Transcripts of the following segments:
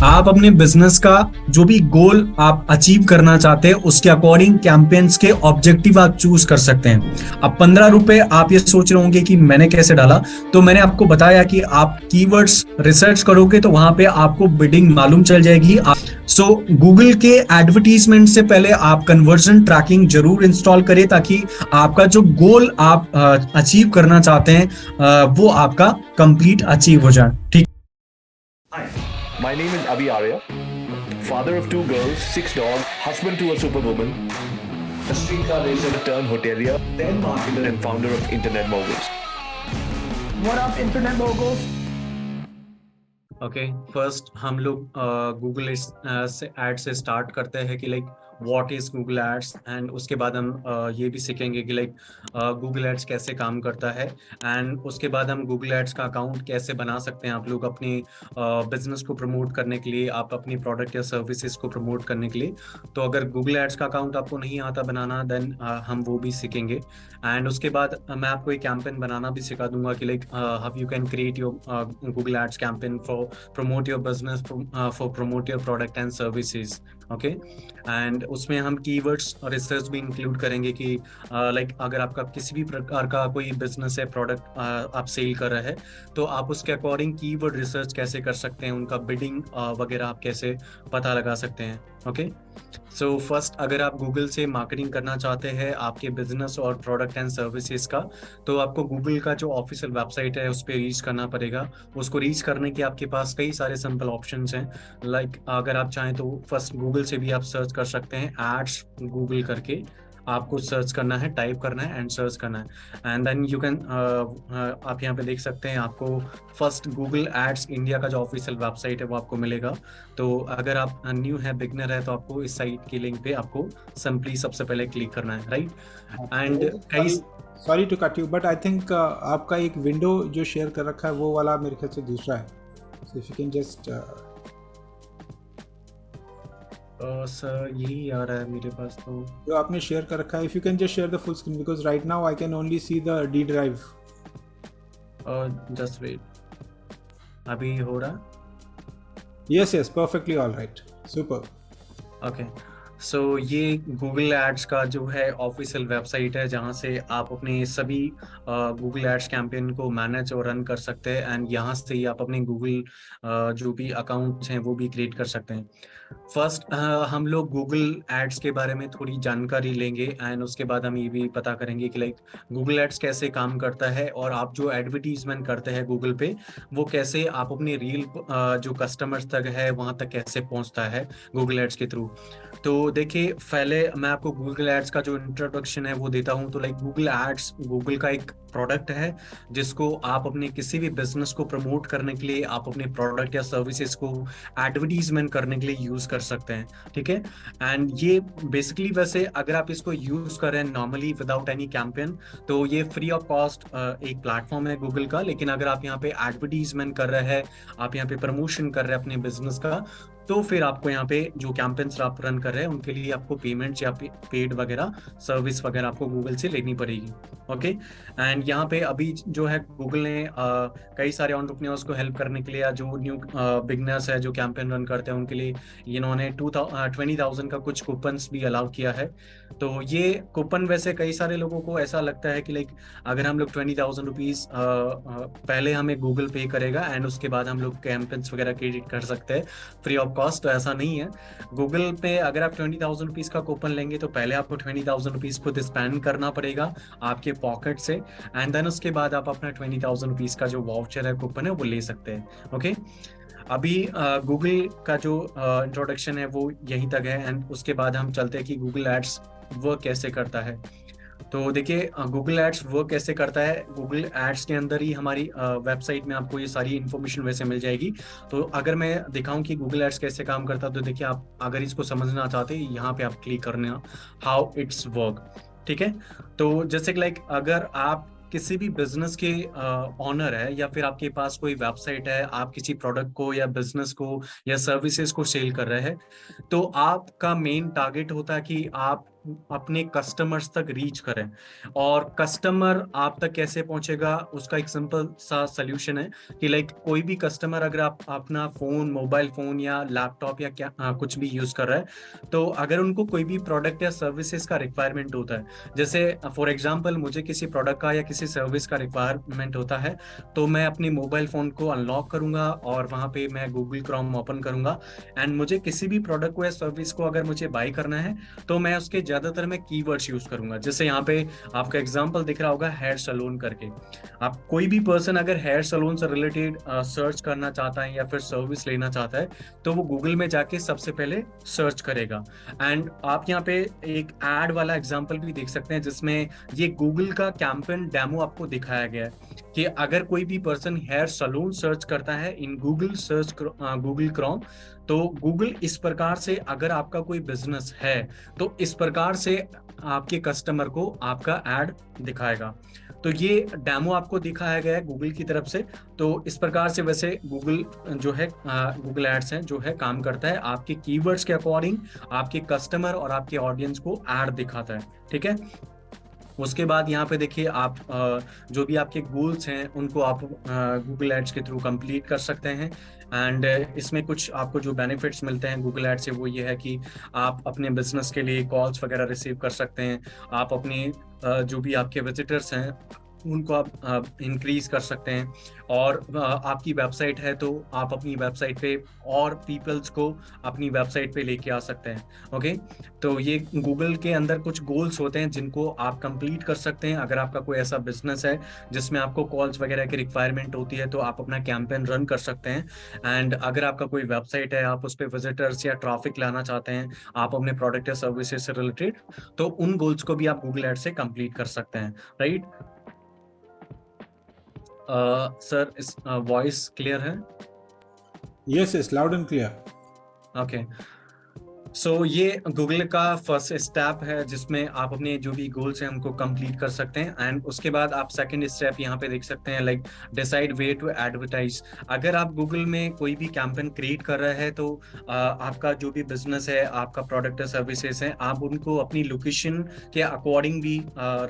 आप अपने बिजनेस का जो भी गोल आप अचीव करना चाहते हैं उसके अकॉर्डिंग कैंपेन्स के ऑब्जेक्टिव आप चूज कर सकते हैं। अब 15 रुपए आप ये सोच रहे होंगे कि मैंने कैसे डाला, तो मैंने आपको बताया कि आप कीवर्ड्स रिसर्च करोगे तो वहां पे आपको बिडिंग मालूम चल जाएगी। सो गूगल के एडवर्टीजमेंट से पहले आप कन्वर्जन ट्रैकिंग जरूर इंस्टॉल करें ताकि आपका जो गोल आप अचीव करना चाहते हैं वो आपका कंप्लीट अचीव हो जाए। ठीक। My name is Abhi Arya, father of 2 girls, 6 dogs, husband to a superwoman, a streetcar racer turned hotelier, then marketer and founder of Internet Moguls. What up, Internet Moguls? Okay, first हम लोग Google से add से start करते हैं कि like what is Google ads, and उसके बाद हम ये भी सीखेंगे कि लाइक गूगल एड्स कैसे काम करता है, एंड उसके बाद हम गूगल एड्स का अकाउंट कैसे बना सकते हैं आप लोग अपने बिजनेस को प्रमोट करने के लिए, आप अपनी प्रोडक्ट या सर्विसेज को प्रमोट करने के लिए। तो अगर गूगल एड्स का अकाउंट आपको नहीं आता बनाना, देन हम वो भी सीखेंगे। एंड उसके बाद मैं आपको एक कैंपेन बनाना भी सिखा दूंगा कि like how you can create your Google ads campaign for promote your business, for promote your product and services. Okay, and उसमें हम कीवर्ड्स और रिसर्च भी इंक्लूड करेंगे कि लाइक अगर आपका किसी भी प्रकार का कोई बिजनेस है, प्रोडक्ट आप सेल कर रहे हैं, तो आप उसके अकॉर्डिंग कीवर्ड रिसर्च कैसे कर सकते हैं, उनका बिडिंग वगैरह आप कैसे पता लगा सकते हैं। ओके, सो फर्स्ट अगर आप गूगल से मार्केटिंग करना चाहते हैं आपके बिजनेस और प्रोडक्ट एंड सर्विसेज का, तो आपको गूगल का जो ऑफिशियल वेबसाइट है उस पर रीच करना पड़ेगा। उसको रीच करने के आपके पास कई सारे सिंपल ऑप्शंस हैं। लाइक अगर आप चाहें तो फर्स्ट गूगल से भी आप सर्च कर सकते हैं, एड्स गूगल करके आपको सर्च करना है, टाइप करना है एंड सर्च करना है, एंड देन यू कैन आप यहाँ पे देख सकते हैं आपको फर्स्ट गूगल एड्स इंडिया का जो ऑफिशियल वेबसाइट है वो आपको मिलेगा। तो अगर आप न्यू है, बिगनर है, तो आपको इस साइट की लिंक पे आपको सिंपली सबसे पहले क्लिक करना है, राइट। एंड कई sorry to cut you, but I think आपका एक विंडो जो शेयर कर रखा है वो वाला मेरे ख्याल से दूसरा है। So if you can just sir यही आ रहा है मेरे पास, तो जो आपने शेयर कर रखा है, if you can just share the full screen because right now I can only see the D drive. Just wait, अभी हो रहा। Yes yes, perfectly all right, super. Okay, so ये गूगल एड्स का जो है ऑफिशियल वेबसाइट है जहाँ से आप अपने सभी गूगल एड्स कैंपेन को मैनेज और रन कर सकते हैं, एंड यहाँ से ही आप अपने गूगल जो भी अकाउंट्स हैं वो भी क्रिएट कर सकते हैं। फर्स्ट हम लोग गूगल एड्स के बारे में थोड़ी जानकारी लेंगे, एंड उसके बाद हम ये भी पता करेंगे कि लाइक गूगल एड्स कैसे काम करता है, और आप जो एडवर्टीजमेंट करते हैं गूगल पे वो कैसे आप अपनी रील जो कस्टमर्स तक है वहां तक कैसे पहुंचता है गूगल एड्स के थ्रू। तो देखिए, पहले मैं आपको गूगल एड्स का जो इंट्रोडक्शन है वो देता हूं। तो लाइक गूगल एड्स गूगल का एक प्रोडक्ट है जिसको आप अपने किसी भी बिजनेस को प्रमोट करने के लिए, आप अपने प्रोडक्ट या सर्विसेज को एडवर्टीजमेंट करने के लिए यूज कर सकते हैं, ठीक है। एंड ये बेसिकली वैसे अगर आप इसको यूज करें नॉर्मली विदाउट एनी कैंपेन, तो ये फ्री ऑफ कॉस्ट एक प्लेटफॉर्म है गूगल का। लेकिन अगर आप यहाँ पे एडवर्टीजमेंट कर रहे हैं, आप यहाँ पे प्रमोशन कर रहे हैं अपने बिजनेस का, तो फिर आपको यहाँ पे जो कैंपेन्स आप रन कर रहे हैं उनके लिए आपको पेमेंट या पेड वगैरह सर्विस वगैरह आपको गूगल से लेनी पड़ेगी। ओके, एंड यहाँ पे अभी जो है गूगल ने कई सारे एंटरप्रेन्योर्स को हेल्प करने के लिए, या जो न्यू बिगनर्स है जो कैंपेन रन करते हैं उनके लिए इन्होंने 20,000 का कुछ कूपन्स भी अलाउ किया है। तो ये कूपन वैसे कई सारे लोगों को ऐसा लगता है कि लाइक अगर हम लोग 20,000 रुपीज पहले हमें गूगल पे करेगा एंड उसके बाद हम लोग कैंपेन्स वगैरह क्रेडिट कर सकते हैं फ्री ऑफ कॉस्ट, तो ऐसा नहीं है। गूगल पे अगर आप 20,000 रुपीज का कूपन लेंगे तो पहले आपको 20,000 रुपीज खुद स्पेंड करना पड़ेगा आपके पॉकेट से, एंड देन उसके बाद आप अपना 20,000 रुपीज का जो वाउचर है, कूपन है, वो ले सकते हैं। ओके, अभी गूगल का जो इंट्रोडक्शन है वो यहीं तक है, एंड उसके बाद हम चलते हैं कि गूगल एड्स वर्क कैसे करता है। तो देखिए, गूगल एड्स वर्क कैसे करता है, गूगल एड्स के अंदर ही हमारी वेबसाइट में आपको ये सारी इन्फॉर्मेशन वैसे मिल जाएगी। तो अगर मैं दिखाऊं कि गूगल एड्स कैसे काम करता है, तो देखिए, आप अगर इसको समझना चाहते हैं यहाँ पे आप क्लिक करना हाउ इट्स वर्क, ठीक है। तो जैसे कि लाइक अगर आप किसी भी बिजनेस के ऑनर है, या फिर आपके पास कोई वेबसाइट है, आप किसी प्रोडक्ट को या बिजनेस को या सर्विसेज को सेल कर रहे हैं, तो आपका मेन टारगेट होता है कि आप अपने कस्टमर्स तक रीच करें। और कस्टमर आप तक कैसे पहुंचेगा, उसका एक सिंपल सा सोल्यूशन है कि लाइक कोई भी कस्टमर अगर आप अपना फोन, मोबाइल फोन या लैपटॉप या क्या कुछ भी यूज कर रहा है, तो अगर उनको कोई भी प्रोडक्ट या सर्विसेज का रिक्वायरमेंट होता है, जैसे फॉर एग्जांपल मुझे किसी प्रोडक्ट का या किसी सर्विस का रिक्वायरमेंट होता है, तो मैं अपने मोबाइल फोन को अनलॉक करूंगा और वहां पे मैं गूगल क्रोम ओपन करूंगा, एंड मुझे किसी भी प्रोडक्ट को या सर्विस को अगर मुझे बाय करना है, तो मैं उसके ज्यादातर मैं कीवर्ड्स यूज करूंगा। जैसे यहाँ पे आपका एग्जांपल दिख रहा होगा हेयर सलून करके। आप कोई भी पर्सन अगर हेयर सलून से रिलेटेड सर्च करना चाहता है या फिर सर्विस लेना चाहता है, तो वो गूगल में जाके सबसे पहले सर्च करेगा। एंड आप यहाँ पे एक एड वाला एग्जांपल भी देख सकते हैं, जिसमें ये गूगल का कैंपेन डेमो आपको दिखाया गया है कि अगर कोई भी पर्सन हेयर सलून सर्च करता है in Google search, Google Chrome, तो गूगल इस प्रकार से, अगर आपका कोई बिजनेस है तो इस प्रकार से आपके कस्टमर को आपका एड दिखाएगा। तो ये डेमो आपको दिखाया गया है गूगल की तरफ से। तो इस प्रकार से वैसे गूगल जो है, गूगल एड्स है जो है काम करता है, आपके कीवर्ड्स के अकॉर्डिंग आपके कस्टमर और आपके ऑडियंस को एड दिखाता है। ठीक है। उसके बाद यहाँ पे देखिए आप जो भी आपके गोल्स हैं उनको आप गूगल एड्स के थ्रू कंप्लीट कर सकते हैं। एंड इसमें कुछ आपको जो बेनिफिट्स मिलते हैं गूगल एड से, वो ये है कि आप अपने बिजनेस के लिए कॉल्स वगैरह रिसीव कर सकते हैं। आप अपनी जो भी आपके विजिटर्स हैं उनको आप इंक्रीज कर सकते हैं। और आपकी वेबसाइट है तो आप अपनी वेबसाइट पे और पीपल्स को अपनी वेबसाइट पे लेके आ सकते हैं। ओके, तो ये गूगल के अंदर कुछ गोल्स होते हैं जिनको आप कंप्लीट कर सकते हैं। अगर आपका कोई ऐसा बिजनेस है जिसमें आपको कॉल्स वगैरह की रिक्वायरमेंट होती है, तो आप अपना कैंपेन रन कर सकते हैं। एंड अगर आपका कोई वेबसाइट है, आप उस पर विजिटर्स या ट्रैफिक लाना चाहते हैं, आप अपने प्रोडक्ट या सर्विसेज से रिलेटेड, तो उन गोल्स को भी आप गूगल एड से कंप्लीट कर सकते हैं। राइट सर, इस वॉइस क्लियर है? Yes, yes, loud and clear. Okay, so ये गूगल का फर्स्ट स्टेप है जिसमें आप अपने जो भी गोल्स हैं उनको कंप्लीट कर सकते हैं। एंड उसके बाद आप सेकंड स्टेप यहाँ पे देख सकते हैं, like decide way to advertise. अगर आप गूगल में कोई भी कैंपेन क्रिएट कर रहे हैं, तो आपका जो भी बिजनेस है, आपका प्रोडक्ट या सर्विसेज है, आप उनको अपनी लोकेशन के अकॉर्डिंग भी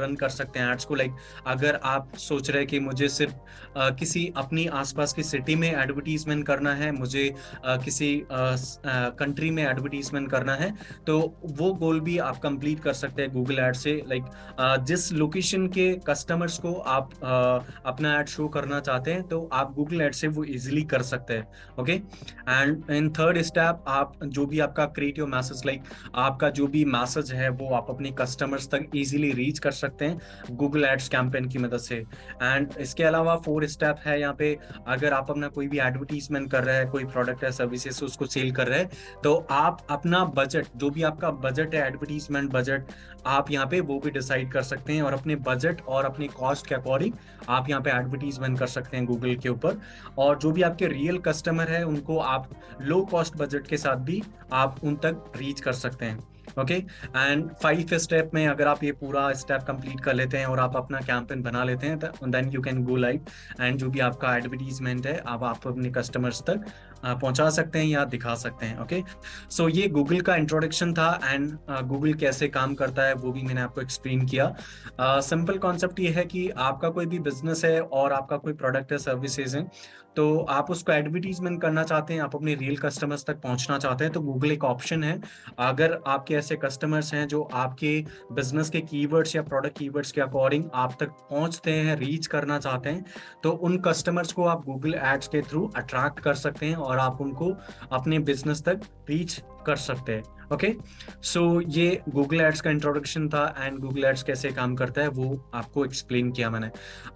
रन कर सकते हैं एड्स को। लाइक अगर आप सोच रहे हैं कि मुझे सिर्फ किसी अपनी आसपास की सिटी में एडवर्टीजमेंट करना है, मुझे किसी कंट्री में एडवर्टीजमेंट करना है, तो वो गोल भी आप कंप्लीट कर सकते हैं गूगल एड से। लाइक जिस लोकेशन के कस्टमर्स को आप अपना एड शो करना चाहते हैं, तो आप गूगल एड से वो इजीली कर सकते हैं। Okay, and in third step आप जो भी आपका क्रिएटिव मैसेज, लाइक आपका जो भी मैसेज है वो आप अपने कस्टमर्स तक इजीली रीच कर सकते हैं गूगल एड्स कैंपेन की मदद से। एंड इसके अलावा फोर्थ स्टेप है यहाँ पे, अगर आप अपना कोई भी एडवर्टीजमेंट कर रहे हैं, कोई प्रोडक्ट है सर्विसेज उसको सेल कर रहे हैं, तो आप अपना बजट, जो भी आपका बजट है, एडवर्टीजमेंट बजट, आप यहाँ पे वो भी डिसाइड कर सकते हैं और अपने बजट और अपने कॉस्ट के अकॉर्डिंग आप यहाँ पे एडवर्टीजमेंट कर सकते हैं गूगल के ऊपर। और जो भी आपके रियल कस्टमर है उनको आप लो कॉस्ट बजट के साथ भी आप उन तक रीच कर सकते हैं। ओके, एंड 5 स्टेप में अगर आप ये पूरा स्टेप कंप्लीट कर लेते हैं और आप अपना कैंपेन बना लेते हैं, then you can go live. And जो भी आपका एडवर्टीजमेंट है अब आप अपने कस्टमर्स तक पहुंचा सकते हैं या दिखा सकते हैं। ओके, सो ये गूगल का इंट्रोडक्शन था। एंड गूगल कैसे काम करता है वो भी मैंने आपको एक्सप्लेन किया। सिंपल कॉन्सेप्ट ये है कि आपका कोई भी बिजनेस है और आपका कोई प्रोडक्ट है, सर्विसेज है, तो आप उसको एडवर्टीजमेंट करना चाहते हैं, आप अपने रियल कस्टमर्स तक पहुंचना चाहते हैं, तो गूगल एक ऑप्शन है। अगर आपके ऐसे कस्टमर्स हैं जो आपके बिजनेस के कीवर्ड्स या प्रोडक्ट कीवर्ड्स के अकॉर्डिंग आप तक पहुंचते हैं, रीच करना चाहते हैं, तो उन कस्टमर्स को आप गूगल एड्स के थ्रू अट्रैक्ट कर सकते हैं और आप उनको अपने बिजनेस तक रीच कर सकते हैं। ओके, सो ये गूगल एड्स का इंट्रोडक्शन था एंड गूगल एड्स कैसे काम करता है वो आपको एक्सप्लेन किया मैंने।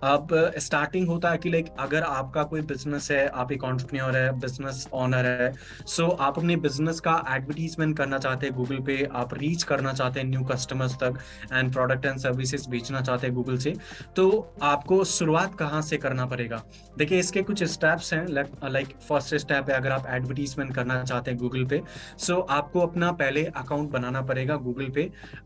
अब स्टार्टिंग होता है कि लाइक अगर आपका कोई बिजनेस है, आप एक एंटरप्रेन्योर है, बिजनेस ओनर है, सो आप अपने बिजनेस का एडवर्टीजमेंट करना चाहते हैं गूगल पे, आप रीच करना चाहते हैं न्यू कस्टमर्स तक एंड प्रोडक्ट एंड सर्विसेज बेचना चाहते हैं गूगल से, तो आपको शुरुआत कहाँ से करना पड़ेगा? देखिए, इसके कुछ स्टेप्स हैं। लाइक फर्स्ट स्टेप है, अगर आप एडवर्टीजमेंट करना चाहते हैं गूगल पे, सो सो आपको अपना पहले अकाउंट बनाना पड़ेगा गूगल पे,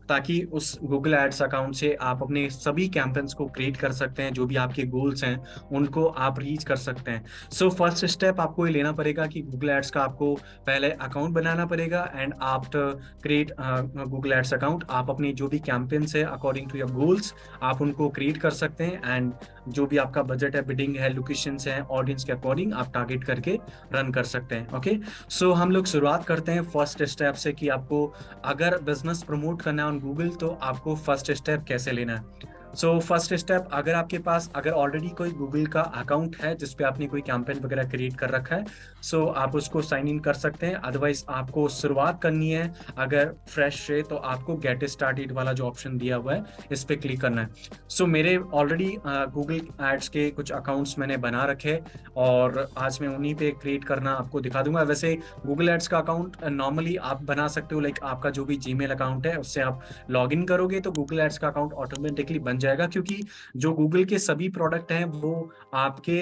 ताकि उस गूगल एड्स अकाउंट से आप अपने सभी कैंपेन्स को क्रिएट कर सकते हैं, जो भी आपके गोल्स हैं उनको आप रीच कर सकते हैं। सो फर्स्ट स्टेप आपको ये लेना पड़ेगा कि गूगल एड्स का आपको पहले अकाउंट बनाना पड़ेगा, and after create Google ads account आप अपनी जो भी कैंपेन्स है अकॉर्डिंग टू योर गोल्स आप उनको क्रिएट कर सकते हैं, एंड जो भी आपका बजट है, बिडिंग है, लोकेशंस है, ऑडियंस के अकॉर्डिंग आप टारगेट करके रन कर सकते हैं। ओके, सो हम लोग शुरुआत करते हैं फर्स्ट स्टेप से कि आपको अगर बिजनेस प्रमोट करना है ऑन गूगल तो आपको फर्स्ट स्टेप कैसे लेना है। सो फर्स्ट स्टेप, अगर आपके पास अगर ऑलरेडी कोई गूगल का अकाउंट है जिसपे आपने कोई कैंपेन वगैरह क्रिएट कर रखा है, सो आप उसको साइन इन कर सकते हैं। अदरवाइज आपको शुरुआत करनी है अगर फ्रेश है तो आपको गेट स्टार्टेड वाला जो ऑप्शन दिया हुआ है इस पे क्लिक करना है। सो मेरे ऑलरेडी गूगल एड्स के कुछ अकाउंट्स मैंने बना रखे और आज मैं उन्हीं पे क्रिएट करना आपको दिखा दूंगा। वैसे गूगल एड्स का अकाउंट नॉर्मली आप बना सकते हो, लाइक आपका जो भी जीमेल अकाउंट है उससे आप लॉग इन करोगे तो गूगल एड्स का अकाउंट ऑटोमेटिकली बन जाएगा, क्योंकि जो गूगल के सभी प्रोडक्ट हैं वो आपके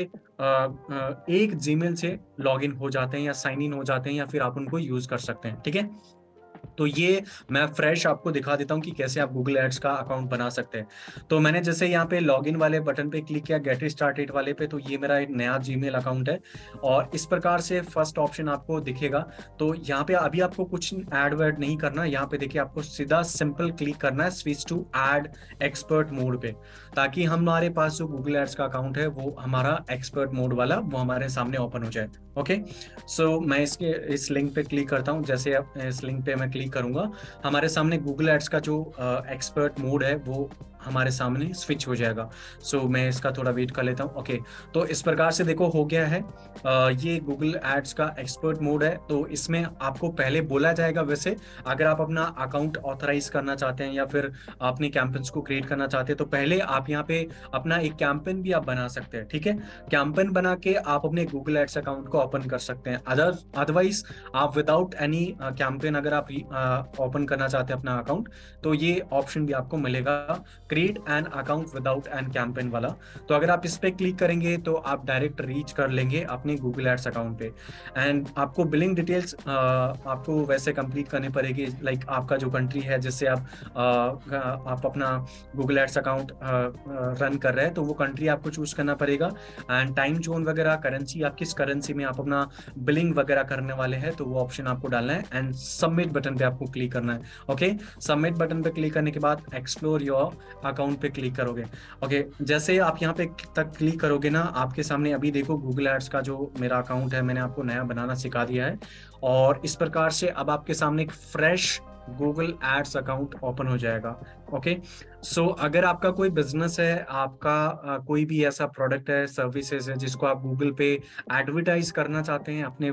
एक जीमेल से लॉग इन हो जाते हैं या साइन इन हो जाते हैं, या फिर आप उनको यूज कर सकते हैं। ठीक है, तो ये मैं फ्रेश आपको दिखा देता हूं कि कैसे आप गूगल एड्स का अकाउंट बना सकते हैं। तो मैंने जैसे यहाँ पे लॉगिन वाले बटन पे क्लिक किया, गेट स्टार्टेड वाले पे, तो ये मेरा एक नया जीमेल अकाउंट है और इस प्रकार से फर्स्ट ऑप्शन आपको दिखेगा। तो यहाँ पे अभी आपको कुछ ऐड वर्ड नहीं करना, यहाँ पे देखिए आपको सीधा सिंपल क्लिक करना है switch to ad expert mode पे, ताकि हमारे पास जो गूगल एड्स का अकाउंट है वो हमारा एक्सपर्ट मोड वाला वो हमारे सामने ओपन हो जाए। ओके, सो मैं इस लिंक पे क्लिक करता हूँ। जैसे इस लिंक पे मैं क्लिक करूंगा हमारे सामने गूगल एड्स का जो एक्सपर्ट मोड है वो हमारे सामने स्विच हो जाएगा। सो मैं इसका थोड़ा वेट कर लेता हूँ। ओके, तो इस प्रकार से देखो हो गया है। ये गूगल एड्स का एक्सपर्ट मोड है। तो इसमें आपको पहले बोला जाएगा, वैसे अगर आप अपना अकाउंट ऑथराइज करना चाहते हैं या फिर अपने कैंपेन्स को क्रिएट करना चाहते हैं तो पहले आप यहाँ पे अपना एक कैंपेन भी आप बना सकते हैं। ठीक है, कैंपेन बना के आप अपने गूगल एड्स अकाउंट को ओपन कर सकते हैं। अदरवाइज आप विदाउट एनी कैंपेन अगर आप ओपन करना चाहते हैं अपना अकाउंट तो ये ऑप्शन भी आपको मिलेगा, create an account without an campaign वाला। तो अगर आप इस पे क्लिक करेंगे तो आप डायरेक्ट रीच कर लेंगे अपने गूगल एड्स अकाउंट पे। एंड आपको बिलिंग डिटेल्स आपको वैसे कंप्लीट करनी पड़ेगी, लाइक आपका जो कंट्री है जिससे आप अपना गूगल एड्स अकाउंट रन कर रहे हैं तो वो कंट्री आपको चूज करना पड़ेगा। एंड टाइम जोन वगैरह, करेंसी, आप किस करेंसी में आप अपना बिलिंग वगैरह करने वाले हैं तो वो ऑप्शन आपको डालना है। एंड सबमिट बटन पे आपको क्लिक करना है। ओके, सबमिट बटन पे क्लिक करने के बाद एक्सप्लोर योर अकाउंट पे क्लिक करोगे। ओके, जैसे आप यहाँ पे तक क्लिक करोगे ना, आपके सामने अभी देखो गूगल एड्स का जो मेरा अकाउंट है मैंने आपको नया बनाना सिखा दिया है और इस प्रकार से अब आपके सामने एक fresh Google ads account open हो जाएगा। ओके, सो अगर आपका कोई बिजनेस है, आपका कोई भी ऐसा प्रोडक्ट है, सर्विसेज है जिसको आप गूगल पे एडवर्टाइज करना चाहते हैं, अपने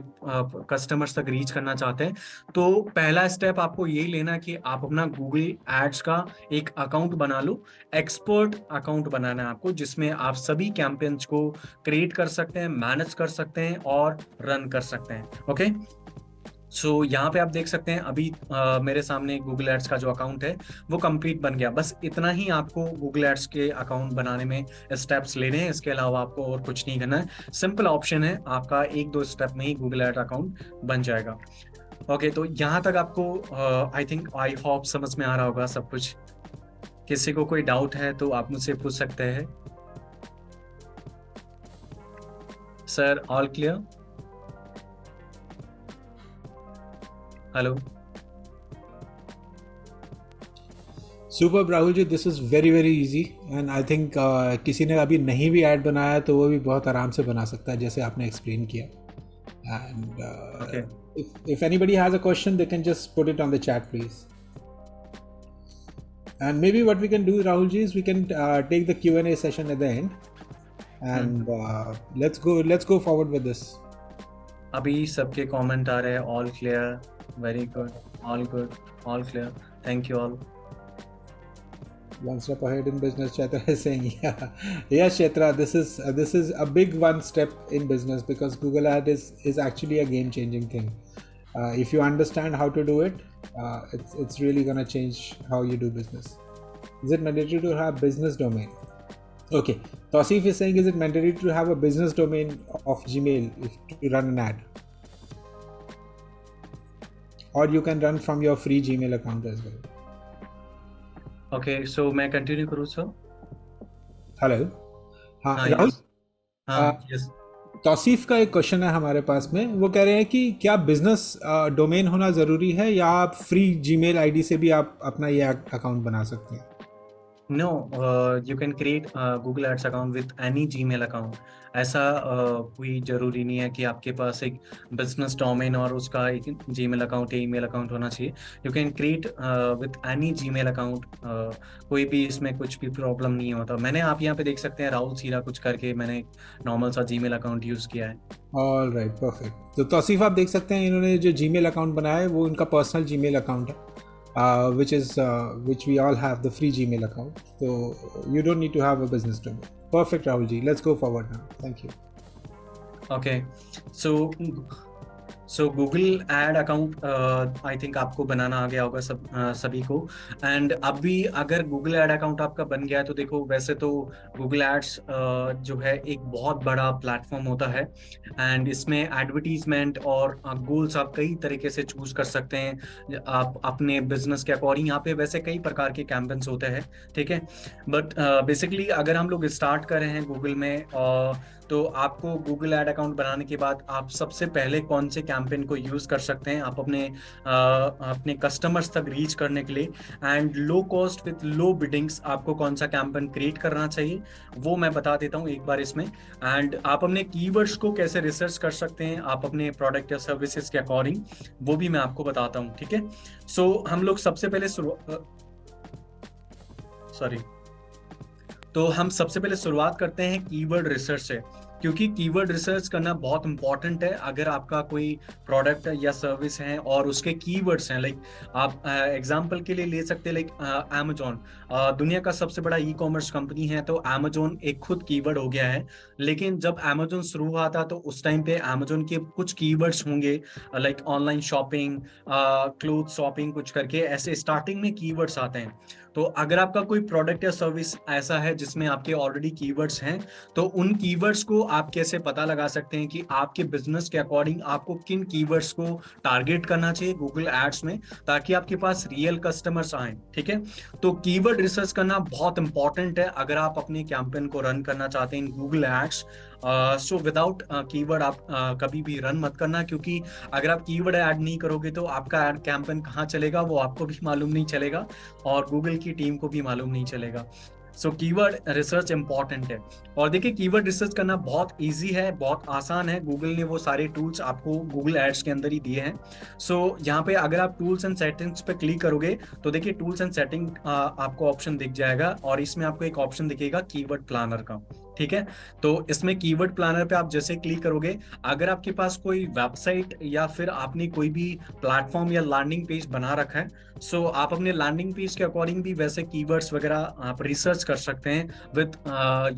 कस्टमर्स तक रीच करना चाहते हैं, तो पहला स्टेप आपको यही लेना कि आप अपना गूगल एड्स का एक अकाउंट बना लो। एक्सपर्ट अकाउंट बनाना है आपको, जिसमें आप सभी कैंपेन्स को क्रिएट कर सकते हैं, मैनेज कर सकते हैं और रन कर सकते हैं। ओके, सो यहाँ पे आप देख सकते हैं अभी मेरे सामने गूगल एड्स का जो अकाउंट है वो कंप्लीट बन गया। बस इतना ही आपको गूगल एड्स के अकाउंट बनाने में स्टेप्स लेने हैं, इसके अलावा आपको और कुछ नहीं करना है। सिंपल ऑप्शन है, आपका एक दो स्टेप में ही गूगल एड अकाउंट बन जाएगा। ओके, तो यहाँ तक आपको आई होप समझ में आ रहा होगा सब कुछ। किसी को कोई डाउट है तो आप मुझसे पूछ सकते हैं। Sir, all clear? Hello, super Rahul ji, this is very very easy and I think किसी ने अभी नहीं भी ऐड बनाया तो वो भी बहुत आराम से बना सकता है जैसे आपने एक्सप्लेन किया। And if anybody has a question they can just put it on the chat please. And maybe what we can do, Rahul ji, is we can take the Q&A session at the end and let's go forward with this. अभी सबके comment आ रहे हैं, all clear, very good, all clear, thank you all. One step ahead in business, Chaitra is saying. Yes, Chaitra, this is a big one step in business because Google Ad is actually a game changing thing. If you understand how to do it, it's really gonna change how you do business. Is it mandatory to have business domain? Okay, Tausif is saying, is it mandatory to have a business domain of Gmail to run an ad? or you can run from your free Gmail account as well. Okay, so मैं continue करूँ sir? Hello, हाँ हाँ, Rahul, yes, हाँ, yes. Tausif का एक question है हमारे पास में। वो कह रहे हैं कि क्या बिजनेस डोमेन होना ज़रूरी है या आप फ्री जीमेल आईडी से भी आप अपना ये अकाउंट बना सकते हैं? No, you can create Google Ads account with any Gmail account. ऐसा कोई जरूरी नहीं है कि आपके पास एक बिजनेस डोमेन और उसका एक जीमेल अकाउंट या ईमेल अकाउंट होना चाहिए। You can create with any Gmail account, कोई भी इसमें कुछ भी प्रॉब्लम नहीं होता। मैंने, आप यहाँ पे देख सकते हैं, राहुल सीरा कुछ करके मैंने नॉर्मल सा जीमेल अकाउंट यूज किया है। All right, perfect. तो तौसीफ आप देख सकते हैं इन्होंने जो जीमेल अकाउंट बनाया है वो उनका पर्सनल जीमेल अकाउंट है, which we all have the free Gmail account. So you don't need to have a business domain. Perfect, Rahul ji. Let's go forward now. Thank you. Okay, so Google ad account I think आपको बनाना आ गया होगा सभी को। And अभी अगर Google ad account आपका बन गया है तो देखो, वैसे तो गूगल एड्स जो है एक बहुत बड़ा प्लेटफॉर्म होता है एंड इसमें एडवर्टीजमेंट और गोल्स आप कई तरीके से चूज कर सकते हैं आप अपने बिजनेस के अकॉर्डिंग। यहाँ पे वैसे कई प्रकार के कैंपेन्स होते हैं, ठीक है। बट बेसिकली अगर हम लोग स्टार्ट कर रहे हैं गूगल में, तो आपको गूगल एड अकाउंट बनाने के बाद आप सबसे पहले कौन से कैंपेन को यूज कर सकते हैं आप अपने कस्टमर्स तक रीच करने के लिए, and low cost with low beadings आपको कौन सा कैंपेन क्रिएट करना चाहिए वो मैं बता देता हूँ एक बार इसमें। एंड आप अपने कीवर्ड्स को कैसे रिसर्च कर सकते हैं आप अपने प्रोडक्ट या सर्विसेज के अकॉर्डिंग, वो भी मैं आपको बताता हूँ, ठीक है। सो हम लोग सबसे पहले शुरुआत करते हैं कीवर्ड रिसर्च से, क्योंकि कीवर्ड रिसर्च करना बहुत इंपॉर्टेंट है। अगर आपका कोई प्रोडक्ट या सर्विस है और उसके कीवर्ड्स हैं, लाइक आप एग्जांपल के लिए ले सकते हैं, लाइक अमेजोन दुनिया का सबसे बड़ा ई कॉमर्स कंपनी है, तो अमेजोन एक खुद कीवर्ड हो गया है। लेकिन जब अमेजोन शुरू हुआ था तो उस टाइम पे अमेजोन के कुछ कीवर्ड्स होंगे, like online shopping, cloth shopping, कुछ करके ऐसे स्टार्टिंग में कीवर्ड्स आते हैं। तो अगर आपका कोई प्रोडक्ट या सर्विस ऐसा है जिसमें आपके ऑलरेडी कीवर्ड्स हैं, तो उन कीवर्ड्स को आप कैसे पता लगा सकते हैं कि आपके बिजनेस के अकॉर्डिंग आपको किन कीवर्ड्स को टारगेट करना चाहिए गूगल एड्स में, ताकि आपके पास रियल कस्टमर्स आए, ठीक है। तो कीवर्ड रिसर्च करना बहुत इंपॉर्टेंट है अगर आप अपने कैंपेन को रन करना चाहते हैं Google ads. So without keyword आप कभी भी रन मत करना, क्योंकि अगर आप कीवर्ड ऐड नहीं करोगे तो आपका एड कैंपेन कहाँ चलेगा वो आपको भी मालूम नहीं चलेगा और गूगल की टीम को भी मालूम नहीं चलेगा। सो कीवर्ड रिसर्च इंपॉर्टेंट है। और देखिए, कीवर्ड रिसर्च करना बहुत इजी है, बहुत आसान है। गूगल ने वो सारे टूल्स आपको गूगल एड्स के अंदर ही दिए हैं। सो यहाँ पे अगर आप टूल्स एंड सेटिंग्स पे क्लिक करोगे तो देखिए टूल्स एंड सेटिंग आपको ऑप्शन दिख जाएगा और इसमें आपको एक ऑप्शन दिखेगा कीवर्ड प्लानर का, ठीक है। तो इसमें कीवर्ड प्लानर पे आप जैसे क्लिक करोगे, अगर आपके पास कोई वेबसाइट या फिर आपने कोई भी प्लेटफॉर्म या लैंडिंग पेज बना रखा है, सो आप अपने लैंडिंग पेज के अकॉर्डिंग भी वैसे कीवर्ड्स वगैरह आप रिसर्च कर सकते हैं with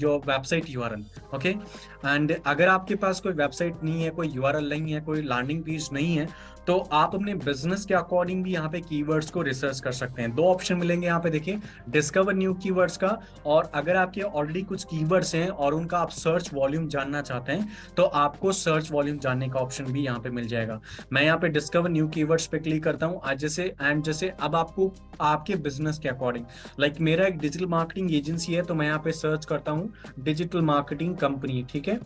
your website URL, okay. And अगर आपके पास कोई वेबसाइट नहीं है, कोई यूआरएल नहीं है, कोई लैंडिंग पेज नहीं है, तो आप अपने बिजनेस के अकॉर्डिंग भी यहाँ पे कीवर्ड्स को रिसर्च कर सकते हैं। दो ऑप्शन मिलेंगे यहाँ पे, देखिए, डिस्कवर न्यू कीवर्ड्स का, और अगर आपके ऑलरेडी कुछ कीवर्ड्स हैं और उनका आप सर्च वॉल्यूम जानना चाहते हैं तो आपको सर्च वॉल्यूम जानने का ऑप्शन भी यहाँ पे मिल जाएगा। मैं यहाँ पे डिस्कवर न्यू कीवर्ड्स पे क्लिक करता हूँ आज जैसे अब आपको आपके बिजनेस के अकॉर्डिंग, लाइक मेरा एक डिजिटल मार्केटिंग एजेंसी है तो मैं यहाँ पे सर्च करता हूँ डिजिटल मार्केटिंग कंपनी, ठीक है।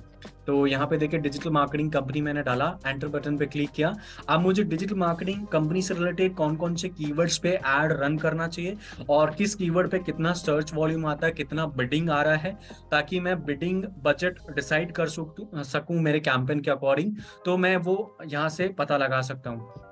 तो यहाँ पे देखिए डिजिटल मार्केटिंग कंपनी मैंने डाला, एंटर बटन पे क्लिक किया। अब मुझे डिजिटल मार्केटिंग कंपनी से रिलेटेड कौन कौन से कीवर्ड्स पे ऐड रन करना चाहिए और किस कीवर्ड पे कितना सर्च वॉल्यूम आता है, कितना बिडिंग आ रहा है, ताकि मैं बिडिंग बजट डिसाइड कर सकूं मेरे कैंपेन के अकॉर्डिंग, तो मैं वो यहाँ से पता लगा सकता हूँ।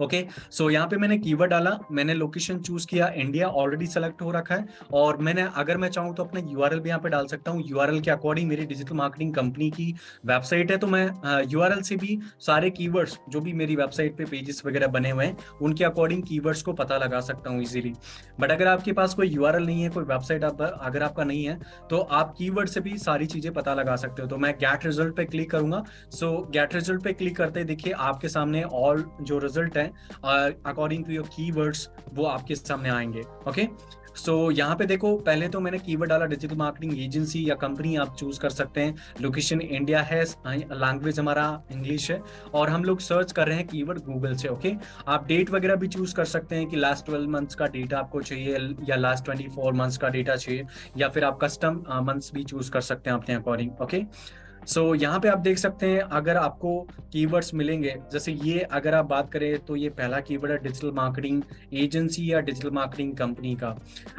ओके, सो यहाँ पे मैंने कीवर्ड डाला, मैंने लोकेशन चूज किया, इंडिया ऑलरेडी सेलेक्ट हो रखा है, और मैंने अगर मैं चाहूँ तो अपना यूआरएल भी यहाँ पे डाल सकता हूँ। यूआरएल के अकॉर्डिंग मेरी डिजिटल मार्केटिंग कंपनी की वेबसाइट है, तो मैं यूआरएल से भी सारे कीवर्ड्स जो भी मेरी वेबसाइट पे पेजेस वगैरह बने हुए हैं उनके अकॉर्डिंग कीवर्ड्स को पता लगा सकता हूँ इजीली। बट अगर आपके पास कोई यूआरएल नहीं है, कोई वेबसाइट अगर आपका नहीं है, तो आप कीवर्ड से भी सारी चीजें पता लगा सकते हो। तो मैं गेट रिजल्ट पे क्लिक करूंगा। सो गेट रिजल्ट पे क्लिक करते देखिए आपके सामने ऑल जो रिजल्ट है हैं अकॉर्डिंग टू योर कीवर्ड्स वो आपके सामने आएंगे। ओके, सो यहाँ पे देखो, पहले तो मैंने कीवर्ड डाला डिजिटल मार्केटिंग एजेंसी या कंपनी, आप चूज कर सकते हैं। लोकेशन इंडिया है, लैंग्वेज हमारा इंग्लिश है, और हम लोग सर्च कर रहे हैं कीवर्ड गूगल से। ओके, आप डेट वगैरह भी चूज कर सकते हैं कि लास्ट 12 मंथ्स का डेटा आपको चाहिए या लास्ट 24 मंथ्स का डेटा चाहिए, या फिर आप कस्टम मंथ्स भी चूज कर सकते हैं अपने अकॉर्डिंग। ओके, सो यहाँ पे आप देख सकते हैं अगर आपको कीवर्ड्स मिलेंगे, जैसे ये अगर आप बात करें तो ये पहला कीवर्ड है डिजिटल मार्केटिंग एजेंसी या डिजिटल मार्केटिंग कंपनी का।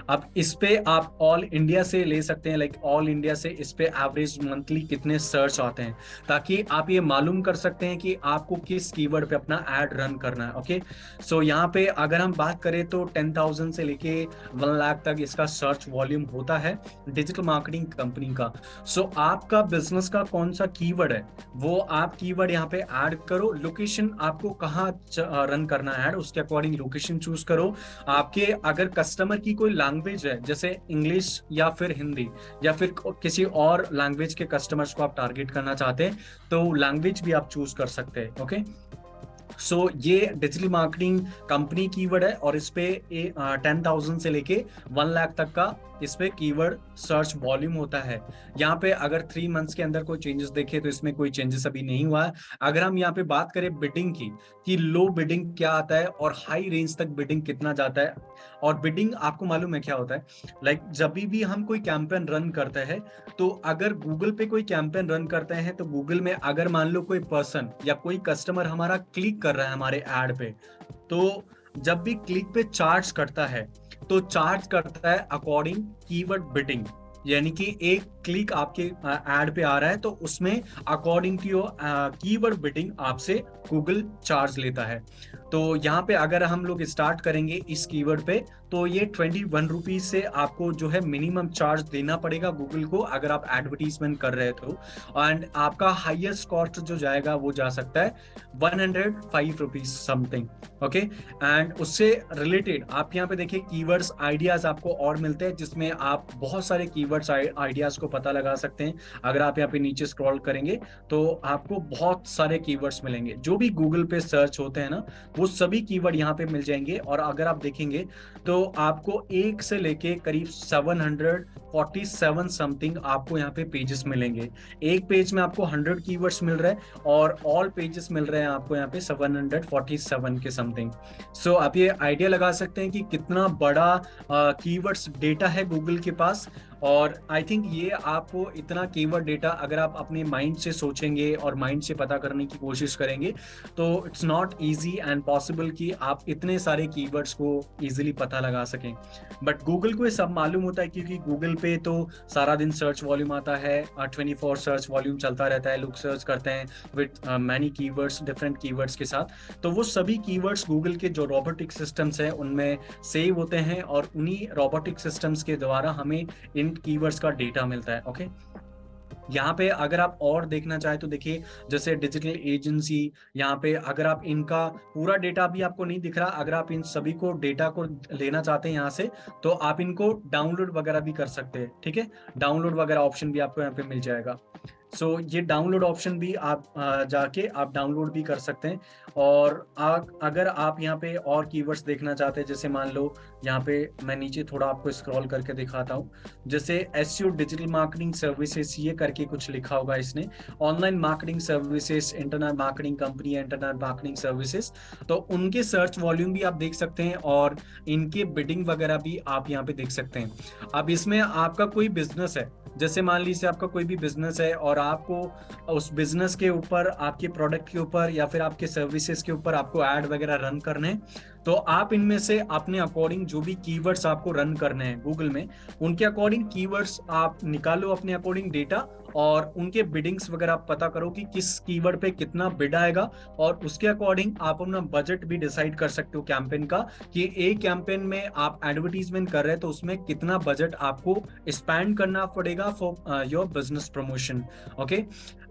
अब इस पे आप ऑल इंडिया से ले सकते हैं, लाइक ऑल इंडिया से इस पे एवरेज मंथली कितने सर्च आते हैं, ताकि आप ये मालूम कर सकते हैं कि आपको किस कीवर्ड पे अपना एड रन करना है। ओके, सो यहाँ पे अगर हम बात करें तो 10,000 से लेके 1 लाख तक इसका सर्च वॉल्यूम होता है डिजिटल मार्केटिंग कंपनी का। सो आपका बिजनेस का कौन सा कीवर्ड है वो आप कीवर्ड यहाँ पे ऐड करो। लोकेशन आपको कहाँ रन करना है ऐड, उसके अकॉर्डिंग लोकेशन चूज करो। आपके अगर कस्टमर की कोई लैंग्वेज है जैसे इंग्लिश या फिर हिंदी या फिर किसी और लैंग्वेज के कस्टमर्स को आप टारगेट करना चाहते हैं तो लैंग्वेज भी आप चूज कर सकते हैं। ओके, सो ये डिजिटल मार्केटिंग कंपनी कीवर्ड है और इस पे 10,000 से लेके 1 लाख तक का इस पे कीवर्ड सर्च वॉल्यूम होता है। यहाँ पे अगर 3 मंथ्स के अंदर कोई चेंजेस देखे तो इसमें कोई चेंजेस अभी नहीं हुआ है। अगर हम यहाँ पे बात करें बिडिंग की कि लो बिडिंग क्या आता है और हाई रेंज तक बिडिंग कितना जाता है, और बिडिंग आपको मालूम है क्या होता है, लाइक जब भी हम कोई कैंपेन रन करते हैं तो अगर गूगल पे कोई कैंपेन रन करते हैं तो गूगल में अगर मान लो कोई पर्सन या कोई कस्टमर हमारा क्लिक कर रहा है हमारे ऐड पे, तो जब भी क्लिक पे चार्ज करता है तो चार्ज करता है अकॉर्डिंग कीवर्ड बिडिंग, यानी कि एक क्लिक आपके ऐड पे आ रहा है तो उसमें according to your keyword bidding आपसे गूगल चार्ज लेता है। तो यहाँ पे अगर हम लोग स्टार्ट करेंगे इस कीवर्ड पे तो ये 21 रुपीज से आपको जो है मिनिमम चार्ज देना पड़ेगा गूगल को अगर आप एडवर्टीजमेंट कर रहे हो, एंड आपका हाईएस्ट कॉस्ट जो जाएगा वो जा सकता है 105 रुपीज समथिंग। ओके, एंड उससे रिलेटेड आप यहाँ पे देखिए कीवर्ड्स आइडियाज आपको और मिलते हैं जिसमें आप बहुत सारे कीवर्ड्स आइडियाज को पता लगा सकते हैं। अगर आप यहाँ पे नीचे स्क्रॉल करेंगे तो आपको बहुत सारे कीवर्ड्स मिलेंगे जो भी गूगल पे सर्च होते हैं ना, वो सभी कीवर्ड यहाँ पे मिल जाएंगे। और अगर आप देखेंगे तो आपको 1 से लेके करीब 747 समथिंग आपको यहाँ पे पेजेस मिलेंगे। एक पेज में आपको 100 कीवर्ड्स मिल रहे हैं और ऑल पेजेस मिल रहे हैं आपको यहाँ पे 747 के समथिंग। सो आप ये आइडिया लगा सकते हैं कि कितना बड़ा कीवर्ड्स डेटा है गूगल के पास। और आई थिंक ये आपको इतना कीवर्ड डेटा अगर आप अपने माइंड से सोचेंगे और माइंड से पता करने की कोशिश करेंगे तो it's not easy and possible कि आप इतने सारे कीवर्ड्स को इजीली पता लगा सकें। बट गूगल को ये सब मालूम होता है क्योंकि गूगल पे तो सारा दिन सर्च वॉल्यूम आता है, 24 सर्च वॉल्यूम चलता रहता है, लोग सर्च करते हैं with many keywords, different keywords के साथ। तो वो सभी कीवर्ड्स गूगल के जो रोबोटिक सिस्टम्स हैं उनमें सेव होते हैं और उन्हीं रोबोटिक सिस्टम्स के द्वारा हमें इन कीवर्ड्स का डेटा मिलता है। ओके, यहाँ पे अगर आप और देखना चाहे तो देखिए जैसे डिजिटल एजेंसी, यहाँ पे अगर आप इनका पूरा डेटा भी आपको नहीं दिख रहा, अगर आप इन सभी को डेटा को लेना चाहते हैं यहाँ से तो आप इनको डाउनलोड वगैरह भी कर सकते हैं। ठीक है, डाउनलोड वगैरह ऑप्शन भी आपको यहाँ पे मिल जाएगा। सो ये डाउनलोड ऑप्शन भी आप जाके आप डाउनलोड भी कर सकते हैं। और अगर आप यहाँ पे और कीवर्ड्स देखना चाहते हैं, जैसे मान लो यहाँ पे मैं नीचे थोड़ा आपको स्क्रॉल करके दिखाता हूँ, जैसे एसईओ डिजिटल मार्केटिंग सर्विसेज ये करके कुछ लिखा होगा इसने, online marketing services, internet marketing company, internet marketing services, तो उनके सर्च वॉल्यूम भी आप देख सकते हैं और इनके बिडिंग वगैरह भी आप यहाँ पे देख सकते हैं। अब इसमें आपका कोई बिजनेस है, जैसे मान लीजिए आपका कोई भी बिजनेस है और आपको उस बिजनेस के ऊपर, आपके प्रोडक्ट के ऊपर या फिर आपके सर्विसेज के ऊपर आपको ऐड वगैरह रन करने हैं, तो आप इनमें से अपने अकॉर्डिंग जो भी कीवर्ड्स आपको रन करने हैं गूगल में, उनके अकॉर्डिंग कीवर्ड्स आप निकालो अपने अकॉर्डिंग डेटा और उनके बिडिंग्स वगैरह पता करो कि किस कीवर्ड पे कितना बिड आएगा, और उसके अकॉर्डिंग आप अपना बजट भी डिसाइड कर सकते हो कैंपेन का कि एक कैंपेन में आप एडवर्टीजमेंट कर रहे हैं तो उसमें कितना बजट आपको स्पेंड करना पड़ेगा आएगा for your business promotion. Okay,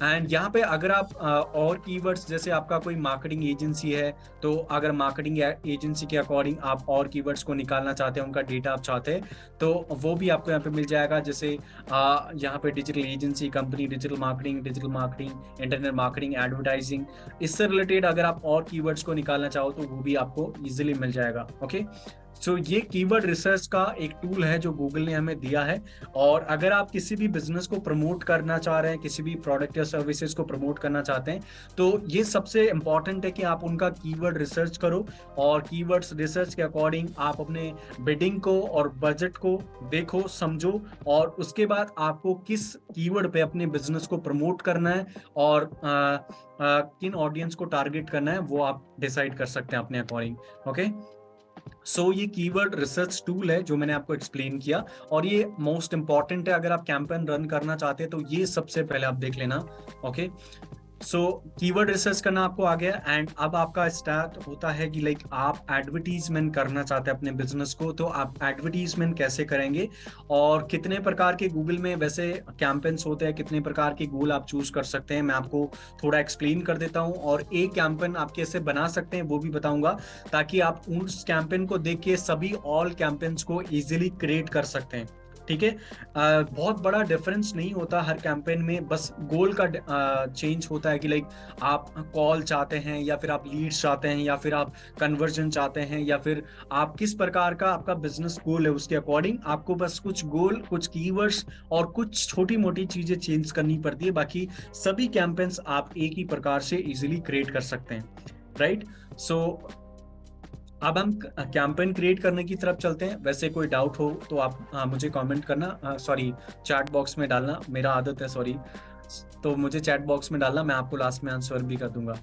and यहाँ पे अगर आप और कीवर्ड्स, जैसे आपका कोई मार्केटिंग एजेंसी है, तो अगर मार्केटिंग एजेंसी के अकॉर्डिंग आप और कीवर्ड्स को निकालना चाहते हैं, उनका डेटा आप चाहते हैं, तो वो भी आपको यहाँ पे मिल जाएगा। जैसे यहाँ पे digital agency, company, digital marketing, internet marketing, advertising, इससे रिलेटेड अगर आप और कीवर्ड्स को निकालना चाहो तो वो भी आपको इजीली मिल जाएगा। ओके, सो ये कीवर्ड रिसर्च का एक टूल है जो गूगल ने हमें दिया है। और अगर आप किसी भी बिजनेस को प्रमोट करना चाह रहे हैं, किसी भी प्रोडक्ट या सर्विसेज को प्रमोट करना चाहते हैं, तो ये सबसे इंपॉर्टेंट है कि आप उनका कीवर्ड रिसर्च करो, और कीवर्ड्स रिसर्च के अकॉर्डिंग आप अपने बिडिंग को और बजट को देखो, समझो, और उसके बाद आपको किस कीवर्ड पे अपने बिजनेस को प्रमोट करना है और किन ऑडियंस को टारगेट करना है, वो आप डिसाइड कर सकते हैं अपने अकॉर्डिंग। ओके, सो ये कीवर्ड रिसर्च टूल है जो मैंने आपको एक्सप्लेन किया, और ये मोस्ट इंपॉर्टेंट है। अगर आप कैंपेन रन करना चाहते हैं तो ये सबसे पहले आप देख लेना। ओके, सो कीवर्ड रिसर्च करना आपको आ गया, एंड अब आपका स्टार्ट होता है कि लाइक आप एडवर्टीजमेंट करना चाहते हैं अपने बिजनेस को, तो आप एडवर्टीजमेंट कैसे करेंगे, और कितने प्रकार के गूगल में वैसे कैंपेन्स होते हैं, कितने प्रकार के गोल आप चूज कर सकते हैं, मैं आपको थोड़ा एक्सप्लेन कर देता हूं, और एक कैंपेन आप कैसे बना सकते हैं वो भी बताऊंगा, ताकि आप उस कैंपेन को देख के सभी ऑल कैंपेन्स को इजीली क्रिएट कर सकते हैं। ठीक है, बहुत बड़ा डिफरेंस नहीं होता हर कैंपेन में, बस गोल का चेंज होता है कि लाइक आप कॉल चाहते हैं, या फिर आप लीड्स चाहते हैं, या फिर आप कन्वर्जन चाहते हैं, या फिर आप किस प्रकार का आपका बिजनेस गोल है, उसके अकॉर्डिंग आपको बस कुछ गोल, कुछ कीवर्ड्स और कुछ छोटी मोटी चीजें चेंज करनी पड़ती है। बाकी सभी कैंपेन्स आप एक ही प्रकार से इजीली क्रिएट कर सकते हैं, राइट। सो अब हम कैंपेन क्रिएट करने की तरफ चलते हैं। वैसे कोई डाउट हो तो आप मुझे कमेंट करना, सॉरी चैट बॉक्स में डालना, मेरा आदत है, सॉरी, तो मुझे चैट बॉक्स में डालना, मैं आपको लास्ट में आंसर भी कर दूंगा।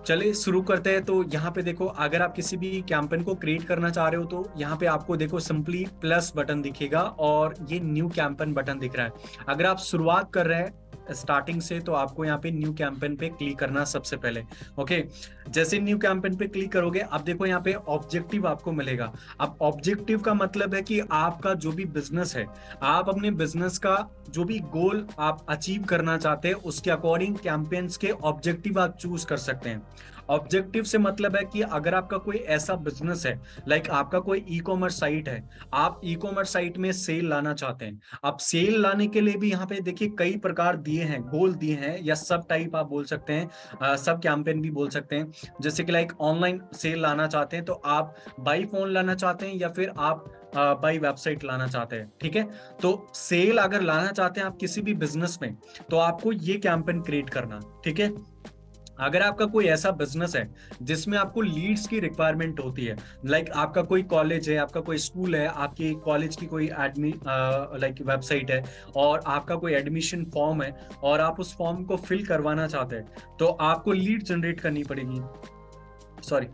चलिए शुरू करते हैं। तो यहाँ पे देखो, अगर आप किसी भी कैंपेन को क्रिएट करना चाह रहे हो तो यहाँ पे आपको देखो सिंपली प्लस बटन दिखेगा, और ये न्यू कैंपेन बटन दिख रहा है। अगर आप शुरुआत कर रहे हैं स्टार्टिंग से, तो आपको यहाँ पे न्यू कैंपेन पे क्लिक करना सबसे पहले। ओके, जैसे न्यू कैंपेन पे क्लिक करोगे, अब देखो यहाँ पे ऑब्जेक्टिव आपको मिलेगा। अब ऑब्जेक्टिव का मतलब है कि आपका जो भी बिजनेस है, आप अपने बिजनेस का जो भी गोल आप अचीव करना चाहते हैं, उसके अकॉर्डिंग कैंपेन्स के ऑब्जेक्टिव आप चूज कर सकते हैं। ऑब्जेक्टिव से मतलब है कि अगर आपका कोई ऐसा बिजनेस है, लाइक आपका कोई ई कॉमर्स साइट है, आप ई कॉमर्स साइट में सेल लाना चाहते हैं, अब सेल लाने के लिए भी यहाँ पे देखिए कई प्रकार दिए हैं, गोल दिए हैं, या सब टाइप आप बोल सकते हैं, सब कैंपेन भी बोल सकते हैं। जैसे कि लाइक ऑनलाइन सेल लाना चाहते हैं, तो आप बाई फोन लाना चाहते हैं, या फिर आप बाई वेबसाइट लाना चाहते हैं। ठीक है, तो सेल अगर लाना चाहते हैं आप किसी भी बिजनेस में, तो आपको ये कैंपेन क्रिएट करना। ठीक है, अगर आपका कोई ऐसा बिजनेस है जिसमें आपको लीड्स की रिक्वायरमेंट होती है, लाइक आपका कोई कॉलेज है, आपका कोई स्कूल है, आपकी कॉलेज की कोई लाइक वेबसाइट है, और आपका कोई एडमिशन फॉर्म है, और आप उस फॉर्म को फिल करवाना चाहते हैं, तो आपको लीड जनरेट करनी पड़ेगी, सॉरी।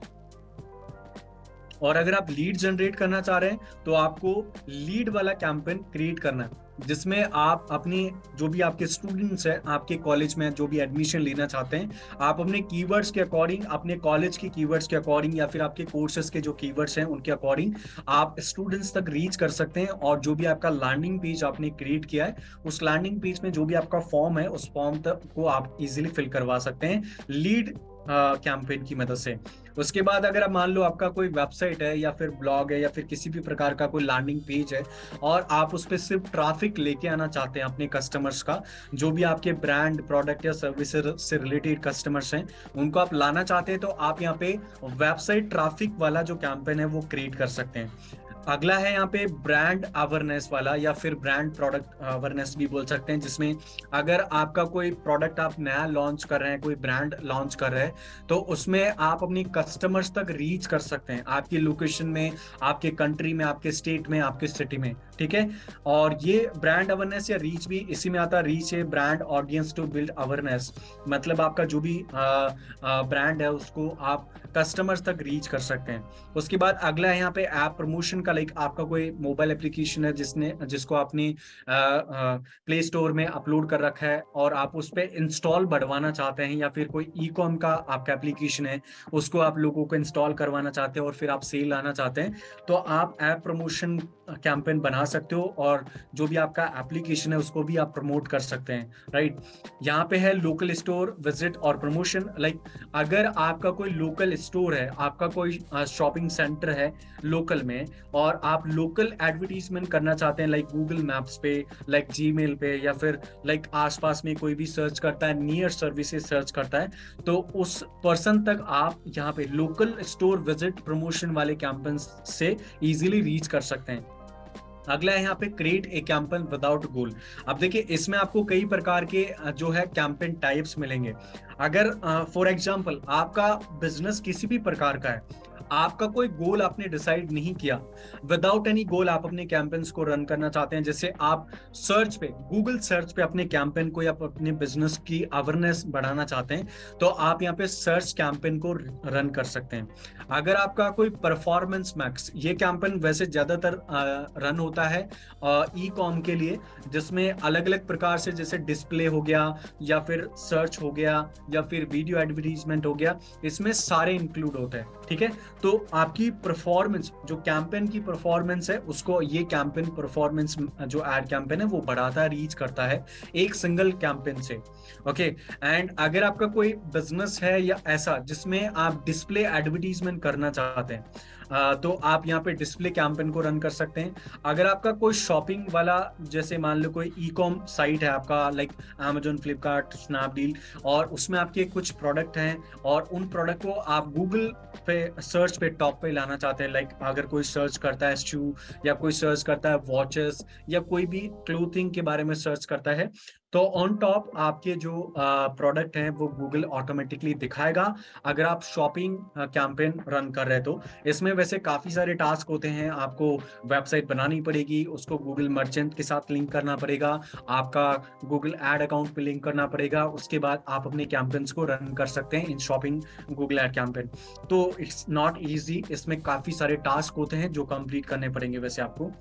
और अगर आप लीड जनरेट करना चाह रहे हैं तो आपको लीड वाला कैंपेन क्रिएट करना है, जिसमें आप अपने जो भी आपके स्टूडेंट्स हैं, आपके कॉलेज में जो भी एडमिशन लेना चाहते हैं, आप अपने कीवर्ड्स के अकॉर्डिंग, अपने कॉलेज के कीवर्ड्स के अकॉर्डिंग, या फिर आपके कोर्सेज के जो कीवर्ड्स हैं उनके अकॉर्डिंग आप स्टूडेंट्स तक रीच कर सकते हैं। और जो भी आपका लैंडिंग पेज आपने क्रिएट किया है, उस लैंडिंग पेज में जो भी आपका फॉर्म है, उस फॉर्म तक को आप इजीली फिल करवा सकते हैं लीड कैंपेन की मदद से। उसके बाद अगर आप मान लो आपका कोई वेबसाइट है, या फिर ब्लॉग है, या फिर किसी भी प्रकार का कोई लैंडिंग पेज है, और आप उस पर सिर्फ ट्रैफिक लेके आना चाहते हैं अपने कस्टमर्स का, जो भी आपके ब्रांड, प्रोडक्ट या सर्विस से रिलेटेड कस्टमर्स हैं, उनको आप लाना चाहते हैं, तो आप यहाँ पे वेबसाइट ट्रैफिक वाला जो कैंपेन है वो क्रिएट कर सकते हैं। अगला है यहाँ पे ब्रांड अवेयरनेस वाला, या फिर ब्रांड प्रोडक्ट अवेयरनेस भी बोल सकते हैं, जिसमें अगर आपका कोई प्रोडक्ट आप नया लॉन्च कर रहे हैं, कोई ब्रांड लॉन्च कर रहे हैं, तो उसमें आप अपनी कस्टमर्स तक रीच कर सकते हैं, आपकी लोकेशन में, आपके कंट्री में, आपके स्टेट में, आपके सिटी में। ठीक है, और ये ब्रांड अवेयरनेस या रीच भी इसी में आता है। रीच है brand audience to build awareness, मतलब आपका जो भी ब्रांड है उसको आप कस्टमर्स तक रीच कर सकते हैं। उसके बाद अगला है यहाँ पे ऐप प्रमोशन का, लाइक आपका कोई मोबाइल एप्लीकेशन है जिसको आपने प्ले स्टोर में अपलोड कर रखा है, और आप उस पर इंस्टॉल बढ़वाना चाहते हैं, या फिर कोई ई कॉम का आपका एप्लीकेशन है, उसको आप लोगों को इंस्टॉल करवाना चाहते हैं, और फिर आप सेल लाना चाहते हैं, तो आप ऐप प्रमोशन कैंपेन बना सकते हो और जो भी आपका एप्लीकेशन है उसको भी आप प्रमोट कर सकते हैं, राइट। यहाँ पे है लोकल स्टोर विजिट और प्रमोशन। लाइक अगर आपका कोई लोकल स्टोर है, आपका कोई शॉपिंग सेंटर है लोकल में, और आप लोकल एडवर्टीजमेंट करना चाहते हैं लाइक गूगल मैप्स पे, लाइक जीमेल पे, या फिर लाइक आसपास में कोई भी सर्च करता है, नियर सर्विसेज सर्च करता है, तो उस पर्सन तक आप यहाँ पे लोकल स्टोर विजिट प्रमोशन वाले कैंपेन से इजीली रीच कर सकते हैं। अगला है यहाँ पे क्रिएट ए कैंपेन विदाउट गोल। अब देखिए इसमें आपको कई प्रकार के जो है कैंपेन टाइप्स मिलेंगे। अगर फॉर एग्जांपल आपका बिजनेस किसी भी प्रकार का है, आपका कोई गोल आपने डिसाइड नहीं किया, विदाउट एनी गोल आप अपने कैंपेन्स को रन करना चाहते हैं, जैसे आप सर्च पे, गूगल सर्च पे अपने कैंपेन को या अपने बिजनेस की अवेयरनेस बढ़ाना चाहते हैं, तो आप यहाँ पे सर्च कैंपेन को रन कर सकते हैं। अगर आपका कोई परफॉर्मेंस मैक्स, ये कैंपेन वैसे ज्यादातर रन होता है ई कॉम के लिए, जिसमें अलग अलग प्रकार से, जैसे डिस्प्ले हो गया या फिर सर्च हो गया या फिर वीडियो एडवर्टीजमेंट हो गया, इसमें सारे इंक्लूड होते हैं, ठीक है। तो आपकी परफॉर्मेंस, जो कैंपेन की परफॉर्मेंस है, उसको ये कैंपेन परफॉर्मेंस जो एड कैंपेन है वो बढ़ाता है, रीच करता है एक सिंगल कैंपेन से, ओके। एंड अगर आपका कोई बिजनेस है या ऐसा जिसमें आप डिस्प्ले एडवर्टीजमेंट करना चाहते हैं, तो आप यहाँ पे डिस्प्ले कैंपेन को रन कर सकते हैं। अगर आपका कोई शॉपिंग वाला, जैसे मान लो कोई ई कॉम साइट है आपका, लाइक अमेजोन, फ्लिपकार्ट, स्नैपडील, और उसमें आपके कुछ प्रोडक्ट हैं और उन प्रोडक्ट को आप गूगल पे सर्च पे टॉप पे लाना चाहते हैं, लाइक अगर कोई सर्च करता है शू, या कोई सर्च करता है वॉचेस, या कोई भी क्लोथिंग के बारे में सर्च करता है, तो ऑन टॉप आपके जो प्रोडक्ट हैं वो गूगल ऑटोमेटिकली दिखाएगा, अगर आप शॉपिंग कैंपेन रन कर रहे हैं तो। इसमें वैसे काफी सारे टास्क होते हैं, आपको वेबसाइट बनानी पड़ेगी, उसको गूगल मर्चेंट के साथ लिंक करना पड़ेगा, आपका गूगल एड अकाउंट पे लिंक करना पड़ेगा, उसके बाद आप अपने कैंपेन्स को रन कर सकते हैं इन शॉपिंग गूगल एड कैंपेन। तो इट्स नॉट इजी, इसमें काफी सारे टास्क होते हैं जो कंप्लीट करने पड़ेंगे वैसे आपको।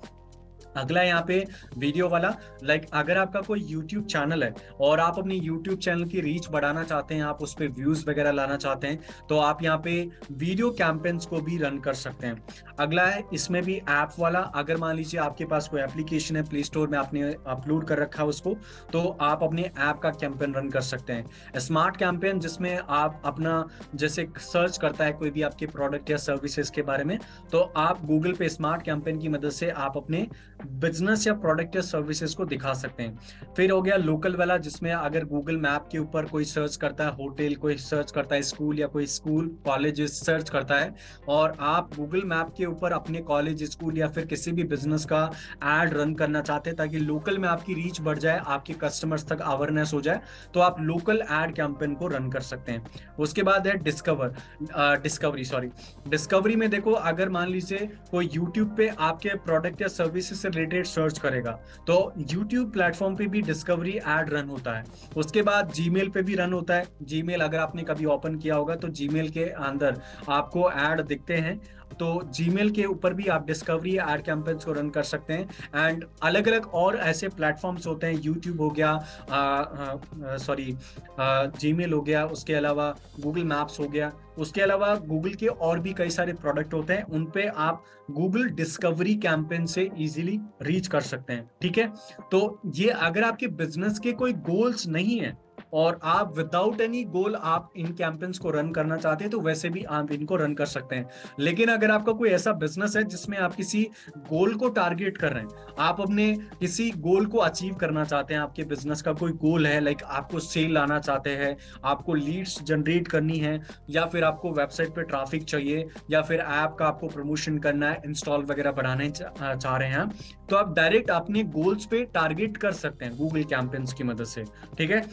अगला यहाँ पे वीडियो वाला, लाइक अगर आपका कोई YouTube चैनल है और आप अपनी YouTube चैनल की रीच बढ़ाना चाहते हैं, आप उस पर व्यूज वगैरह लाना चाहते हैं, तो आप यहाँ पे वीडियो कैंपेन्स को भी रन कर सकते हैं। अगला है इसमें भी ऐप वाला, अगर मान लीजिए आपके पास कोई एप्लीकेशन है, प्ले स्टोर में आपने अपलोड कर रखा है उसको, तो आप अपने ऐप का कैंपेन रन कर सकते हैं। स्मार्ट कैंपेन, जिसमें आप अपना, जैसे सर्च करता है कोई भी आपके प्रोडक्ट या सर्विसेज के बारे में, तो आप गूगल पे स्मार्ट कैंपेन की मदद से आप अपने बिजनेस या प्रोडक्ट या सर्विसेज को दिखा सकते हैं। फिर हो गया लोकल वाला, जिसमें अगर गूगल मैप के ऊपर कोई सर्च करता है होटल, कोई सर्च करता है स्कूल, या कोई स्कूल कॉलेज सर्च करता है, और आप गूगल मैप के ऊपर अपने कॉलेज, स्कूल या फिर किसी भी बिजनेस का एड रन करना चाहते हैं ताकि लोकल में आपकी रीच बढ़ जाए, आपके कस्टमर्स तक अवेयरनेस हो जाए, तो आप लोकल एड कैंपेन को रन कर सकते हैं। उसके बाद है डिस्कवरी में देखो, अगर मान लीजिए कोई यूट्यूब पे आपके प्रोडक्ट या सर्विसेज से रिलेटेड सर्च करेगा, तो YouTube प्लेटफॉर्म पे भी डिस्कवरी एड रन होता है। उसके बाद जीमेल पे भी रन होता है। जीमेल अगर आपने कभी ओपन किया होगा तो जीमेल के अंदर आपको एड दिखते हैं, तो जीमेल के ऊपर भी आप डिस्कवरी एड कैंपेन्स को रन कर सकते हैं। एंड अलग अलग और ऐसे प्लेटफॉर्म्स होते हैं, यूट्यूब हो गया, जीमेल हो गया, उसके अलावा गूगल मैप्स हो गया, उसके अलावा गूगल के और भी कई सारे प्रोडक्ट होते हैं, उन पे आप गूगल डिस्कवरी कैंपेन से इजीली रीच कर सकते हैं, ठीक है। तो ये अगर आपके बिजनेस के कोई गोल्स नहीं है और आप विदाउट एनी गोल आप इन कैंपेन्स को रन करना चाहते हैं, तो वैसे भी आप इनको रन कर सकते हैं। लेकिन अगर आपका कोई ऐसा बिजनेस है जिसमें आप किसी गोल को टारगेट कर रहे हैं, आप अपने किसी गोल को अचीव करना चाहते हैं, आपके बिजनेस का कोई गोल है, लाइक आपको सेल लाना चाहते हैं, आपको लीड्स जनरेट करनी है, या फिर आपको वेबसाइट पे ट्रैफिक चाहिए, या फिर ऐप का आपको प्रमोशन करना है, इंस्टॉल वगैरह बढ़ाने चाह रहे हैं, तो आप डायरेक्ट अपने गोल्स पे टारगेट कर सकते हैं गूगल कैंपेन्स की मदद से, ठीक है।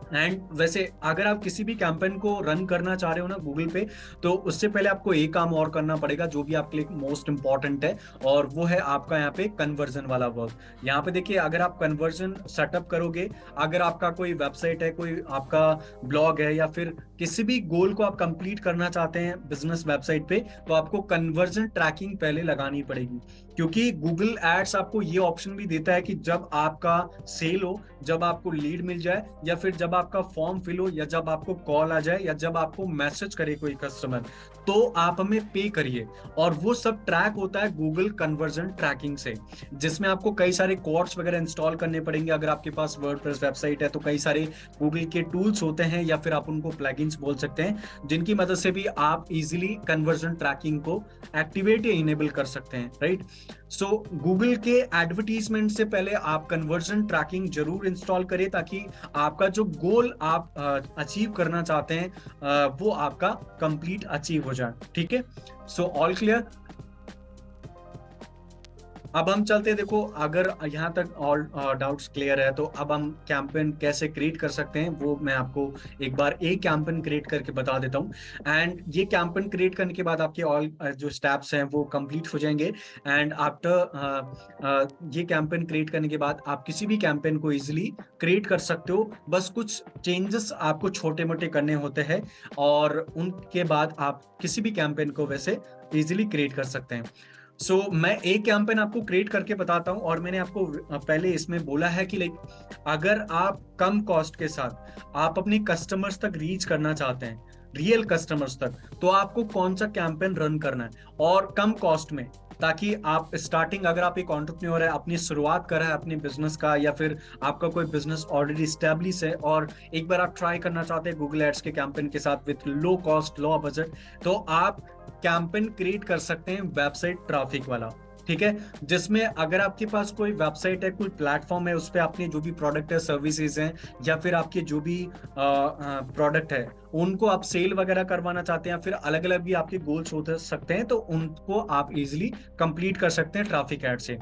एंड वैसे अगर आप किसी भी कैंपेन को रन करना चाह रहे हो ना गूगल पे, तो उससे पहले आपको एक काम और करना पड़ेगा जो भी आपके लिए मोस्ट इंपॉर्टेंट है, और वो है आपका यहाँ पे कन्वर्जन वाला वर्क। यहाँ पे देखिए, अगर आप कन्वर्जन सेटअप करोगे, अगर आपका कोई वेबसाइट है, कोई आपका ब्लॉग है, या फिर किसी भी गोल को आप कंप्लीट करना चाहते हैं बिजनेस वेबसाइट पे, तो आपको कन्वर्जन ट्रैकिंग पहले लगानी पड़ेगी। क्योंकि गूगल एड्स आपको ये ऑप्शन भी देता है कि जब आपका सेल हो, जब आपको लीड मिल जाए, या फिर जब आपका फॉर्म फिल हो, या जब आपको कॉल आ जाए, या जब आपको मैसेज करे कोई कस्टमर, तो आप हमें पे करिए। और वो सब ट्रैक होता है गूगल कन्वर्जन ट्रैकिंग से, जिसमें आपको कई सारे कोड्स वगैरह इंस्टॉल करने पड़ेंगे। अगर आपके पास वर्डप्रेस वेबसाइट है तो कई सारे गूगल के टूल्स होते हैं, या फिर आप उनको प्लगइन्स बोल सकते हैं, जिनकी मदद से भी आप इजीली कन्वर्जन ट्रैकिंग को एक्टिवेट या इनेबल कर सकते हैं, राइट। सो गूगल के एडवर्टीजमेंट से पहले आप कन्वर्जन ट्रैकिंग जरूर इंस्टॉल करें, ताकि आपका जो गोल आप अचीव करना चाहते हैं वो आपका कंप्लीट अचीव हो जाए, ठीक है। So all clear. अब हम चलते हैं, देखो अगर यहाँ तक ऑल डाउट्स क्लियर है, तो अब हम कैंपेन कैसे क्रिएट कर सकते हैं वो मैं आपको एक बार एक कैंपेन क्रिएट करके बता देता हूँ। एंड ये कैंपेन क्रिएट करने के बाद आपके ऑल जो स्टेप्स हैं वो कंप्लीट हो जाएंगे। एंड आफ्टर ये कैंपेन क्रिएट करने के बाद आप किसी भी कैंपेन को इजीली क्रिएट कर सकते हो। बस कुछ चेंजेस आपको छोटे मोटे करने होते हैं, और उनके बाद आप किसी भी कैंपेन को वैसे इजीली क्रिएट कर सकते हैं। सो मैं एक कैंपेन आपको क्रिएट करके बताता हूं, और मैंने आपको पहले इसमें बोला है कि लाइक अगर आप कम कॉस्ट के साथ आप अपने कस्टमर्स तक रीच करना चाहते हैं, रियल कस्टमर्स तक, तो आपको कौन सा कैंपेन रन करना है और कम कॉस्ट में, ताकि आप स्टार्टिंग, अगर आप एक एंटरप्रेन्योर है, अपनी शुरुआत कर रहा है अपने बिजनेस का, या फिर आपका कोई बिजनेस ऑलरेडी स्टैब्लिश है और एक बार आप ट्राई करना चाहते हैं गूगल एड्स के कैंपेन के साथ with low cost low budget, तो आप कैंपेन क्रिएट कर सकते हैं वेबसाइट ट्रैफिक वाला, ठीक है। जिसमें अगर आपके पास कोई वेबसाइट है, कोई प्लेटफॉर्म है, उस पर आपने जो भी प्रोडक्ट है, सर्विसेज हैं, या फिर आपके जो भी प्रोडक्ट है उनको आप सेल वगैरह करवाना चाहते हैं, फिर अलग अलग भी आपके गोल्स हो सकते हैं, तो उनको आप इजिली कंप्लीट कर सकते हैं ट्रैफिक ऐड से।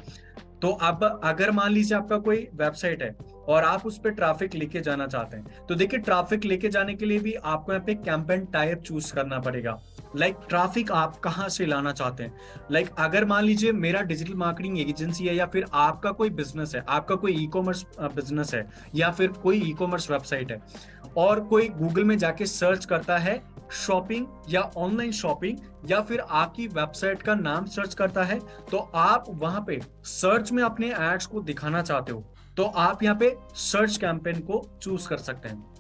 तो अब अगर मान लीजिए आपका कोई वेबसाइट है और आप उस पर ट्रैफिक लेके जाना चाहते हैं, तो देखिए ट्रैफिक लेके जाने के लिए भी आपको यहाँ पे कैंपेन टाइप चूज करना पड़ेगा। लाइक ट्रैफिक आप कहाँ से लाना चाहते हैं। लाइक अगर मान लीजिए मेरा डिजिटल मार्केटिंग एजेंसी है, या फिर आपका कोई बिजनेस है, आपका कोई ई कॉमर्स बिजनेस है, या फिर कोई ई कॉमर्स वेबसाइट है, और कोई गूगल में जाके सर्च करता है शॉपिंग या ऑनलाइन शॉपिंग, या फिर आपकी वेबसाइट का नाम सर्च करता है, तो आप वहां पे सर्च में अपने एड्स को दिखाना चाहते हो, तो आप यहाँ पे सर्च कैंपेन को चूज कर सकते हैं।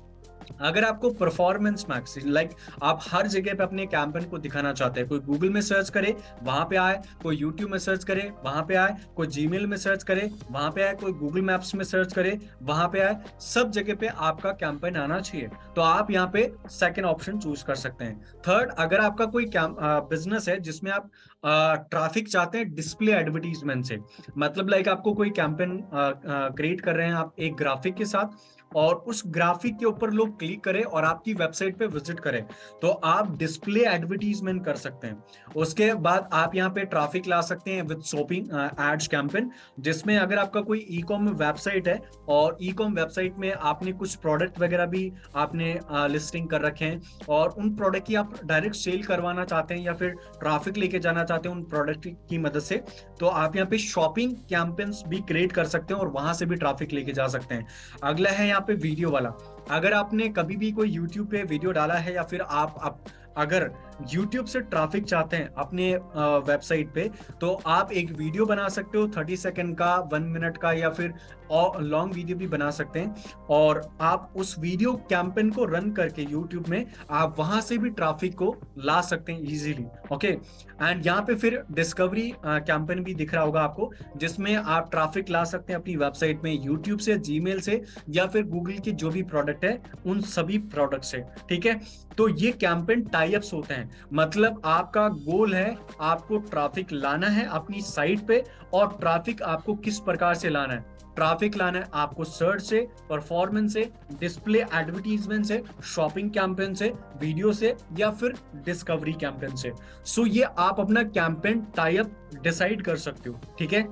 अगर आपको परफॉर्मेंस मैक्स, लाइक आप हर जगह पे अपने कैंपेन को दिखाना चाहते हैं, कोई गूगल में सर्च करे वहां पे आए, कोई यूट्यूब में सर्च करे वहां पे आए, कोई जीमेल में सर्च करे वहां पे आए, कोई गूगल मैप्स में सर्च करे वहां पे आए, सब जगह पे आपका कैंपेन आना चाहिए, तो आप यहाँ पे सेकेंड ऑप्शन चूज कर सकते हैं। थर्ड, अगर आपका कोई बिजनेस है जिसमें आप ट्रैफिक चाहते हैं डिस्प्ले एडवर्टीजमेंट से, मतलब लाइक आपको कोई कैंपेन क्रिएट कर रहे हैं आप एक ग्राफिक के साथ, और उस ग्राफिक के ऊपर लोग क्लिक करें और आपकी वेबसाइट पे विजिट करें, तो आप डिस्प्ले एडवर्टीजमेंट कर सकते हैं। उसके बाद आप यहाँ पे ट्रैफिक ला सकते हैं विद शॉपिंग एड्स कैंपेन, जिसमें अगर आपका कोई ई कॉम वेबसाइट है और ई कॉम वेबसाइट में आपने कुछ प्रोडक्ट वगैरह भी आपने लिस्टिंग कर रखे हैं, और उन प्रोडक्ट की आप डायरेक्ट सेल करवाना चाहते हैं, या फिर ट्रैफिक लेके जाना चाहते हैं उन प्रोडक्ट की मदद से, तो आप यहाँ पे शॉपिंग कैंपेन्स भी क्रिएट कर सकते हैं और वहां से भी ट्रैफिक लेके जा सकते हैं। अगला है यहाँ पे वीडियो वाला। अगर आपने कभी भी कोई YouTube पे वीडियो डाला है, या फिर आप अगर YouTube से ट्रैफिक चाहते हैं अपने वेबसाइट पे, तो आप एक वीडियो बना सकते हो 30 सेकंड का, 1 मिनट का, या फिर लॉन्ग वीडियो भी बना सकते हैं, और आप उस वीडियो कैंपेन को रन करके YouTube में आप वहां से भी ट्रैफिक को ला सकते हैं इजीली। ओके, एंड यहाँ पे फिर डिस्कवरी कैंपेन भी दिख रहा होगा आपको, जिसमें आप ट्रैफिक ला सकते हैं अपनी वेबसाइट में YouTube से, जीमेल से, या फिर गूगल के जो भी प्रोडक्ट है उन सभी प्रोडक्ट से, ठीक है। तो ये कैंपेन टाई-अप्स होते हैं, मतलब आपका गोल है आपको ट्रैफिक लाना है अपनी साइट पे, और ट्रैफिक आपको किस प्रकार से लाना है। ट्रैफिक लाना है आपको सर्च से, परफॉर्मेंस से, डिस्प्ले एडवर्टीजमेंट से, शॉपिंग कैंपेन से, वीडियो से, या फिर डिस्कवरी कैंपेन से। सो ये आप अपना कैंपेन टाई अप डिसाइड कर सकते हो, ठीक है।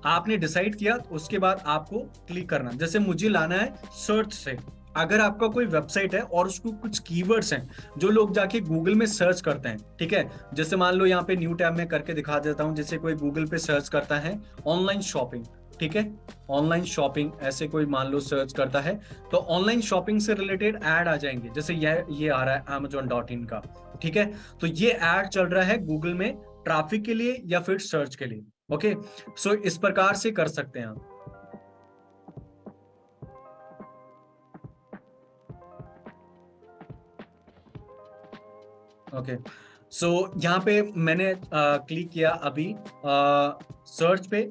आपने डिसाइड किया, उसके बाद आपको क्लिक करना, जैसे मुझे लाना है सर्च से। अगर आपका कोई वेबसाइट है और उसको कुछ कीवर्ड्स हैं जो लोग जाके गूगल में सर्च करते हैं, ठीक है, जैसे मान लो यहाँ पे न्यू टैब में करके दिखा देता हूँ, जैसे कोई गूगल पे सर्च करता है ऑनलाइन शॉपिंग, ठीक है, ऑनलाइन शॉपिंग ऐसे कोई मान लो सर्च करता है, तो ऑनलाइन शॉपिंग से रिलेटेड ऐड आ जाएंगे, जैसे ये आ रहा है amazon.in का, ठीक है। तो ये ऐड चल रहा है गूगल में ट्रैफिक के लिए या फिर सर्च के लिए, ओके, सो इस प्रकार से कर सकते हैं आप। ओके, सो यहाँ पे मैंने क्लिक किया अभी सर्च पे,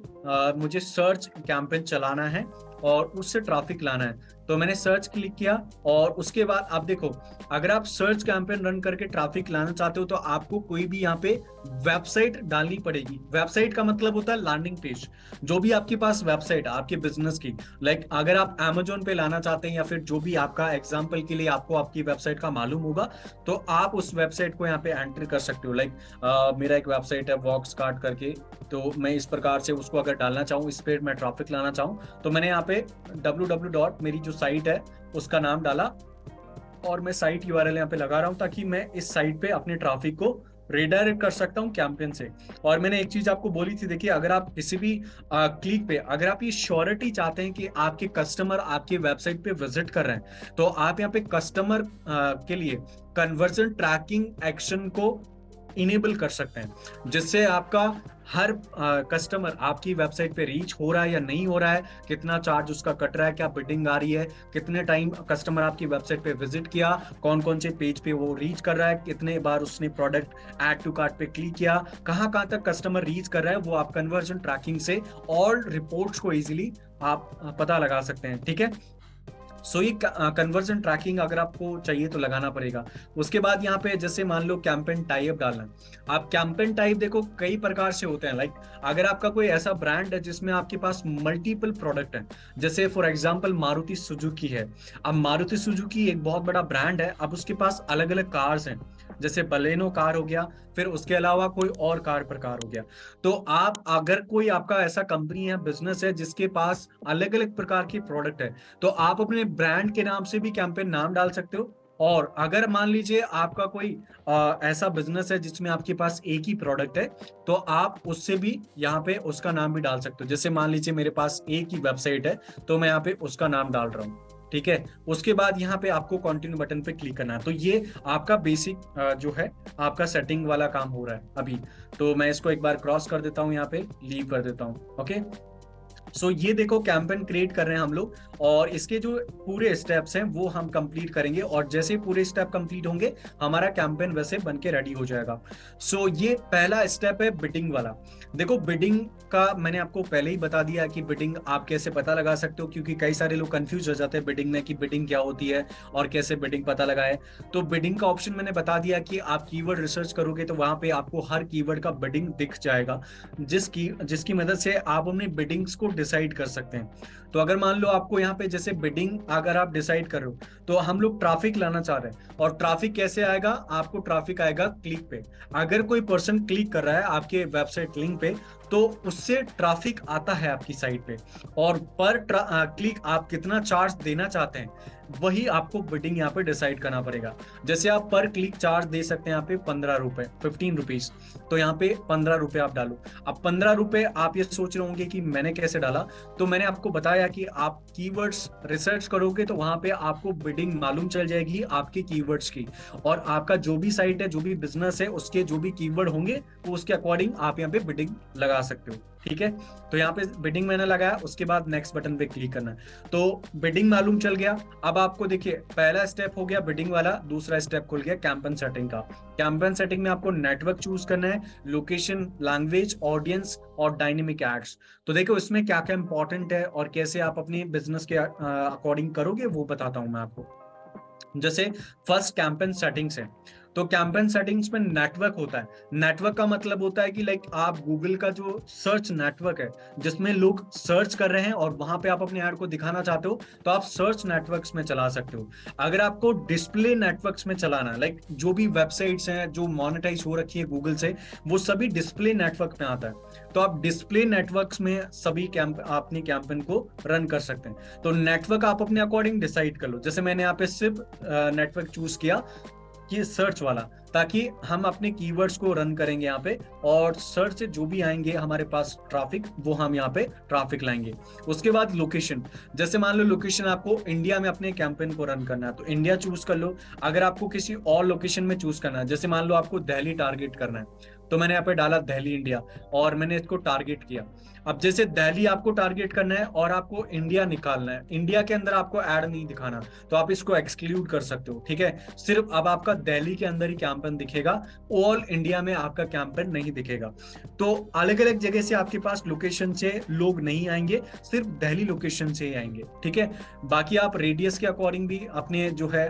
मुझे सर्च कैंपेन चलाना है और उससे ट्रैफिक लाना है, तो मैंने सर्च क्लिक किया और उसके बाद आप देखो, अगर आप सर्च कैंपेन रन करके ट्रैफिक लाना चाहते हो तो आपको कोई भी यहाँ पे वेबसाइट डालनी पड़ेगी। वेबसाइट का मतलब होता है लैंडिंग पेज, जो भी आपके पास वेबसाइट है आपके बिजनेस की, लाइक अगर आप Amazon पे लाना चाहते हैं या फिर जो भी आपका एग्जाम्पल के लिए आपको आपकी वेबसाइट का मालूम होगा, तो आप उस वेबसाइट को यहाँ पे एंटर कर सकते हो। लाइक मेरा एक वेबसाइट है वॉक्स कार्ड करके, तो मैं इस प्रकार से उसको अगर डालना चाहूँ, इस पे मैं ट्रैफिक लाना चाहूँ, तो मैंने यहाँ पे www. मेरी जो साइट है उसका नाम डाला और मैं साइट URL यहाँ पे लगा रहा हूँ ताकि मैं इस साइट पे अपने ट्रैफिक को रिडायरेक्ट कर सकता हूँ कैंपेन से। और मैंने एक चीज आपको बोली थी, देखिए अगर आप किसी भी क्लिक पे अगर आप ये श्योरिटी चाहते हैं कि आपके कस्टमर आपके वेबसाइट पे विजिट कर रहे हैं, तो आप यहाँ पे कस्टमर के लिए कन्वर्जन ट्रैकिंग एक्शन को इनेबल कर सकते हैं, जिससे आपका हर कस्टमर आपकी वेबसाइट पे रीच हो रहा है या नहीं हो रहा है, कितना चार्ज उसका कट रहा है, क्या बिडिंग आ रही है, कितने टाइम कस्टमर आपकी वेबसाइट पे विजिट किया, कौन कौन से पेज पे वो रीच कर रहा है, कितने बार उसने प्रोडक्ट ऐड टू कार्ट पे क्लिक किया, कहाँ कहाँ तक कस्टमर रीच कर रहा है, वो आप कन्वर्जन ट्रैकिंग से ऑल रिपोर्ट्स को इजीली आप पता लगा सकते हैं। ठीक है, सो ये कन्वर्जन ट्रैकिंग अगर आपको चाहिए तो लगाना पड़ेगा। उसके बाद यहाँ पे जैसे मान लो कैंपेन टाइप डालना है, आप कैंपेन टाइप देखो कई प्रकार से होते हैं। लाइक अगर आपका कोई ऐसा ब्रांड है जिसमें आपके पास मल्टीपल प्रोडक्ट है, जैसे फॉर एग्जांपल मारुति सुजुकी है। अब मारुति सुजुकी एक बहुत बड़ा ब्रांड है, अब उसके पास अलग अलग कार्स हैं, जैसे बलेनो कार हो गया, फिर उसके अलावा कोई और कार प्रकार हो गया। तो आप अगर कोई आपका ऐसा कंपनी है, बिजनेस है जिसके पास अलग अलग प्रकार की प्रोडक्ट है, तो आप अपने ब्रांड के नाम से भी कैंपेन नाम डाल सकते हो। और अगर मान लीजिए आपका कोई ऐसा बिजनेस है जिसमें आपके पास एक ही प्रोडक्ट है, तो आप उससे भी यहाँ पे उसका नाम भी डाल सकते हो। जैसे मान लीजिए मेरे पास एक ही वेबसाइट है, तो मैं यहाँ पे उसका नाम डाल रहा हूँ। ठीक है, उसके बाद यहाँ पे आपको कंटिन्यू बटन पे क्लिक करना है। तो ये आपका बेसिक जो है आपका सेटिंग वाला काम हो रहा है अभी। तो मैं इसको एक बार क्रॉस कर देता हूँ, यहाँ पे लीव कर देता हूँ। ओके, सो ये देखो कैंपेन क्रिएट कर रहे हैं हम लोग, और इसके जो पूरे स्टेप्स हैं वो हम कंप्लीट करेंगे, और जैसे पूरे स्टेप कंप्लीट होंगे हमारा कैंपेन वैसे बन के रेडी हो जाएगा। सो ये पहला स्टेप है बिडिंग वाला। देखो बिडिंग का मैंने आपको पहले ही बता दिया कि बिडिंग आप कैसे पता लगा सकते हो, क्योंकि कई सारे लोग कंफ्यूज हो जाते हैं बिडिंग में कि बिडिंग क्या होती है और कैसे बिडिंग पता लगाए। तो बिडिंग का ऑप्शन मैंने बता दिया कि आप कीवर्ड रिसर्च करोगे तो वहां पे आपको हर कीवर्ड का बिडिंग दिख जाएगा, जिसकी मदद से आप अपनी बिडिंग्स को डिसाइड कर सकते हैं। तो अगर मान लो आपको यहाँ पे जैसे बिडिंग अगर आप डिसाइड कर रहे हो, तो हम लोग ट्रैफिक लाना चाह रहे हैं, और ट्रैफिक कैसे आएगा, आपको ट्रैफिक आएगा क्लिक पे। अगर कोई पर्सन क्लिक कर रहा है आपके वेबसाइट लिंक पे, तो उससे ट्रैफिक आता है आपकी साइट पे, और पर क्लिक आप कितना चार्ज देना चाहते हैं वही आपको बिडिंग यहाँ पे डिसाइड करना पड़ेगा। जैसे आप पर क्लिक चार्ज दे सकते हैं यहाँ पे 15 रुपए, 15 रुपीज, तो यहाँ पे 15 रुपए आप डालो। अब 15 रुपए आप ये सोच रहे होंगे कि मैंने कैसे डाला, तो मैंने आपको बताया कि आप कीवर्ड्स रिसर्च करोगे तो वहां पे आपको बिडिंग मालूम चल जाएगी आपके कीवर्ड्स की, और आपका जो भी साइट है, जो भी बिजनेस है, उसके जो भी कीवर्ड होंगे वो उसके अकॉर्डिंग आप यहाँ पे बिडिंग लगा सकते हो। ठीक है, तो यहाँ पे बिडिंग मैंने लगाया, उसके बाद नेक्स्ट बटन पे क्लिक करना है। तो बिडिंग मालूम चल गया। अब आपको देखिए पहला स्टेप हो गया बिडिंग वाला, दूसरा स्टेप खुल गया कैंपेन सेटिंग का। कैंपेन सेटिंग में आपको नेटवर्क चूज करना है, लोकेशन, लैंग्वेज, ऑडियंस और डायनेमिक एड्स। तो देखो इसमें क्या क्या इंपॉर्टेंट है और कैसे आप अपने बिजनेस के अकॉर्डिंग करोगे वो बताता हूं मैं आपको। जैसे फर्स्ट कैंपेन सेटिंग्स है, तो कैंपेन सेटिंग्स में नेटवर्क होता है। नेटवर्क का मतलब होता है कि लाइक आप गूगल का जो सर्च नेटवर्क है जिसमें लोग सर्च कर रहे हैं और वहां पे आप अपने ऐड को दिखाना चाहते हो, तो आप सर्च नेटवर्क्स में चला सकते हो। अगर आपको डिस्प्ले नेटवर्क्स में चलाना है, लाइक जो भी वेबसाइट्स हैं जो मोनेटाइज हो रखी है गूगल से, वो सभी डिस्प्ले नेटवर्क में आता है, तो आप डिस्प्ले नेटवर्क्स में सभी अपनी कैंपेन को रन कर सकते हैं। तो नेटवर्क आप अपने अकॉर्डिंग डिसाइड कर लो। जैसे मैंने यहाँ पे सिर्फ नेटवर्क चूज किया कि सर्च वाला, ताकि हम अपने कीवर्ड्स को रन करेंगे यहाँ पे, और सर्च से जो भी आएंगे हमारे पास ट्रैफिक, वो हम यहाँ पे ट्रैफिक लाएंगे। उसके बाद लोकेशन, जैसे मान लो लोकेशन आपको इंडिया में अपने कैंपेन को रन करना है तो इंडिया चूज कर लो। अगर आपको किसी और लोकेशन में चूज करना है, जैसे मान लो आपको दिल्ली टारगेट करना है, तो मैंने यहाँ पे डाला दिल्ली इंडिया और मैंने इसको टारगेट किया। अब जैसे दिल्ली आपको टारगेट करना है और आपको इंडिया निकालना है, इंडिया के अंदर आपको ऐड नहीं दिखाना, तो आप इसको एक्सक्लूड कर सकते हो, ठीक है। सिर्फ अब आपका दिल्ली के अंदर ही कैंपेन दिखेगा, ऑल इंडिया में आपका कैंपेन नहीं दिखेगा। तो अलग अलग जगह से आपके पास लोकेशन से लोग नहीं आएंगे, सिर्फ दिल्ली लोकेशन से ही आएंगे, ठीक है। बाकी आप रेडियस के अकॉर्डिंग भी अपने जो है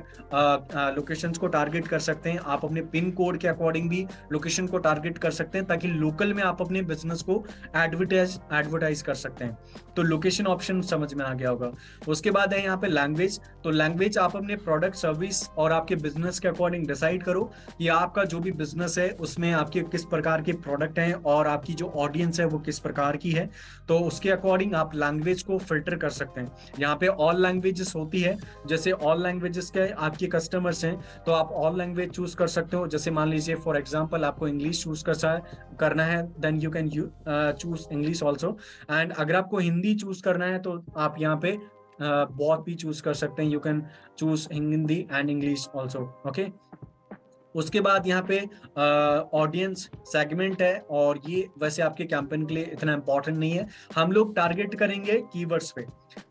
लोकेशंस को टारगेट कर सकते हैं, आप अपने पिन कोड के अकॉर्डिंग भी लोकेशन को टारगेट कर सकते हैं, ताकि लोकल में आप अपने बिजनेस को एडवर्टाइज कर सकते हैं। तो लोकेशन ऑप्शन समझ में आ गया होगा। उसके बाद है यहाँ पे लैंग्वेज। तो लैंग्वेज आप अपने प्रोडक्ट, सर्विस और आपके बिजनेस के अकॉर्डिंग डिसाइड करो कि आपका जो भी बिजनेस है उसमें आपके किस प्रकार के प्रोडक्ट हैं और आपकी जो ऑडियंस है वो किस प्रकार की है, तो उसके अकॉर्डिंग आप लैंग्वेज को फिल्टर कर सकते हैं। यहाँ पे ऑल लैंग्वेजेस होती है, जैसे ऑल लैंग्वेजेस के आपके कस्टमर्स हैं तो आप ऑल लैंग्वेज चूज कर सकते हो। जैसे मान लीजिए फॉर एग्जांपल आपको इंग्लिश चूज करना है, then you can choose English also. And अगर आपको हिंदी चूज करना है तो आप यहाँ पे बहुत भी चूज कर सकते हैं, you can choose Hindi and English also, okay. उसके बाद यहाँ पे ऑडियंस सेगमेंट है, और ये वैसे आपके कैंपेन के लिए इतना इंपॉर्टेंट नहीं है। हम लोग टारगेट करेंगे कीवर्ड्स पे।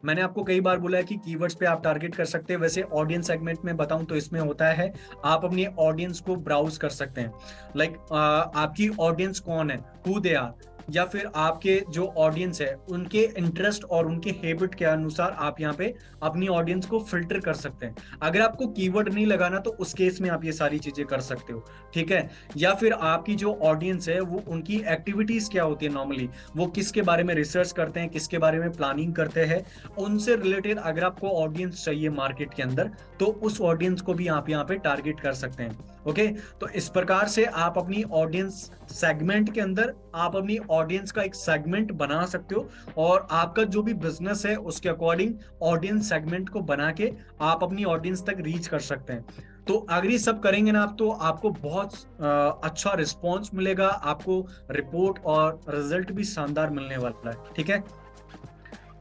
मैंने आपको कई बार बोला है कि कीवर्ड्स पे आप टारगेट कर सकते हैं। वैसे ऑडियंस सेगमेंट में बताऊं तो इसमें होता है आप अपनी ऑडियंस को ब्राउज कर सकते हैं, लाइक आपकी ऑडियंस कौन है, हु दे आर, या फिर आपके जो ऑडियंस है उनके इंटरेस्ट और उनके हैबिट के अनुसार आप यहाँ पे अपनी ऑडियंस को फिल्टर कर सकते हैं। अगर आपको कीवर्ड नहीं लगाना तो उस केस में आप ये सारी चीजें कर सकते हो, ठीक है। या फिर आपकी जो ऑडियंस है वो उनकी एक्टिविटीज क्या होती है, नॉर्मली वो किसके बारे में रिसर्च करते हैं, किसके बारे में प्लानिंग करते हैं, उनसे रिलेटेड अगर आपको ऑडियंस चाहिए मार्केट के अंदर तो उस ऑडियंस को भी आप यहाँ पे टारगेट कर सकते हैं, ओके। तो इस प्रकार से आप अपनी ऑडियंस सेगमेंट के अंदर आप अपनी ऑडियंस का एक सेगमेंट बना सकते हो, और आपका जो भी बिजनेस है उसके अकॉर्डिंग ऑडियंस सेगमेंट को बना के आप अपनी ऑडियंस तक रीच कर सकते हैं। तो अगर ये सब करेंगे ना आप, तो आपको बहुत अच्छा रिस्पॉन्स मिलेगा, आपको रिपोर्ट और रिजल्ट भी शानदार मिलने वाला है, ठीक है।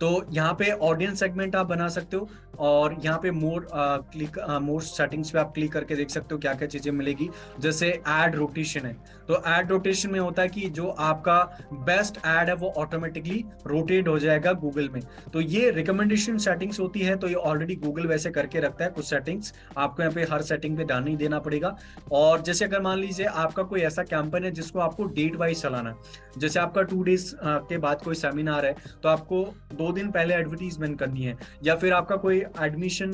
तो यहाँ पे ऑडियंस सेगमेंट आप बना सकते हो, और यहाँ पे मोर सेटिंग्स पे आप क्लिक करके देख सकते हो क्या क्या चीजें मिलेगी। जैसे एड रोटेशन है, तो एड रोटेशन में होता है कि जो आपका बेस्ट एड है वो ऑटोमेटिकली रोटेट हो जाएगा गूगल में। तो ये रिकमेंडेशन सेटिंग्स होती है, तो ये ऑलरेडी गूगल वैसे करके रखता है कुछ सेटिंग्स, आपको यहाँ पे हर सेटिंग पे ध्यान नहीं देना पड़ेगा। और जैसे अगर मान लीजिए आपका कोई ऐसा कैंपेन है जिसको आपको डेट वाइज चलाना है, जैसे आपका 2 डेज के बाद कोई सेमिनार है तो आपको 2 दिन पहले एडवर्टीजमेंट करनी है, या फिर आपका कोई एडमिशन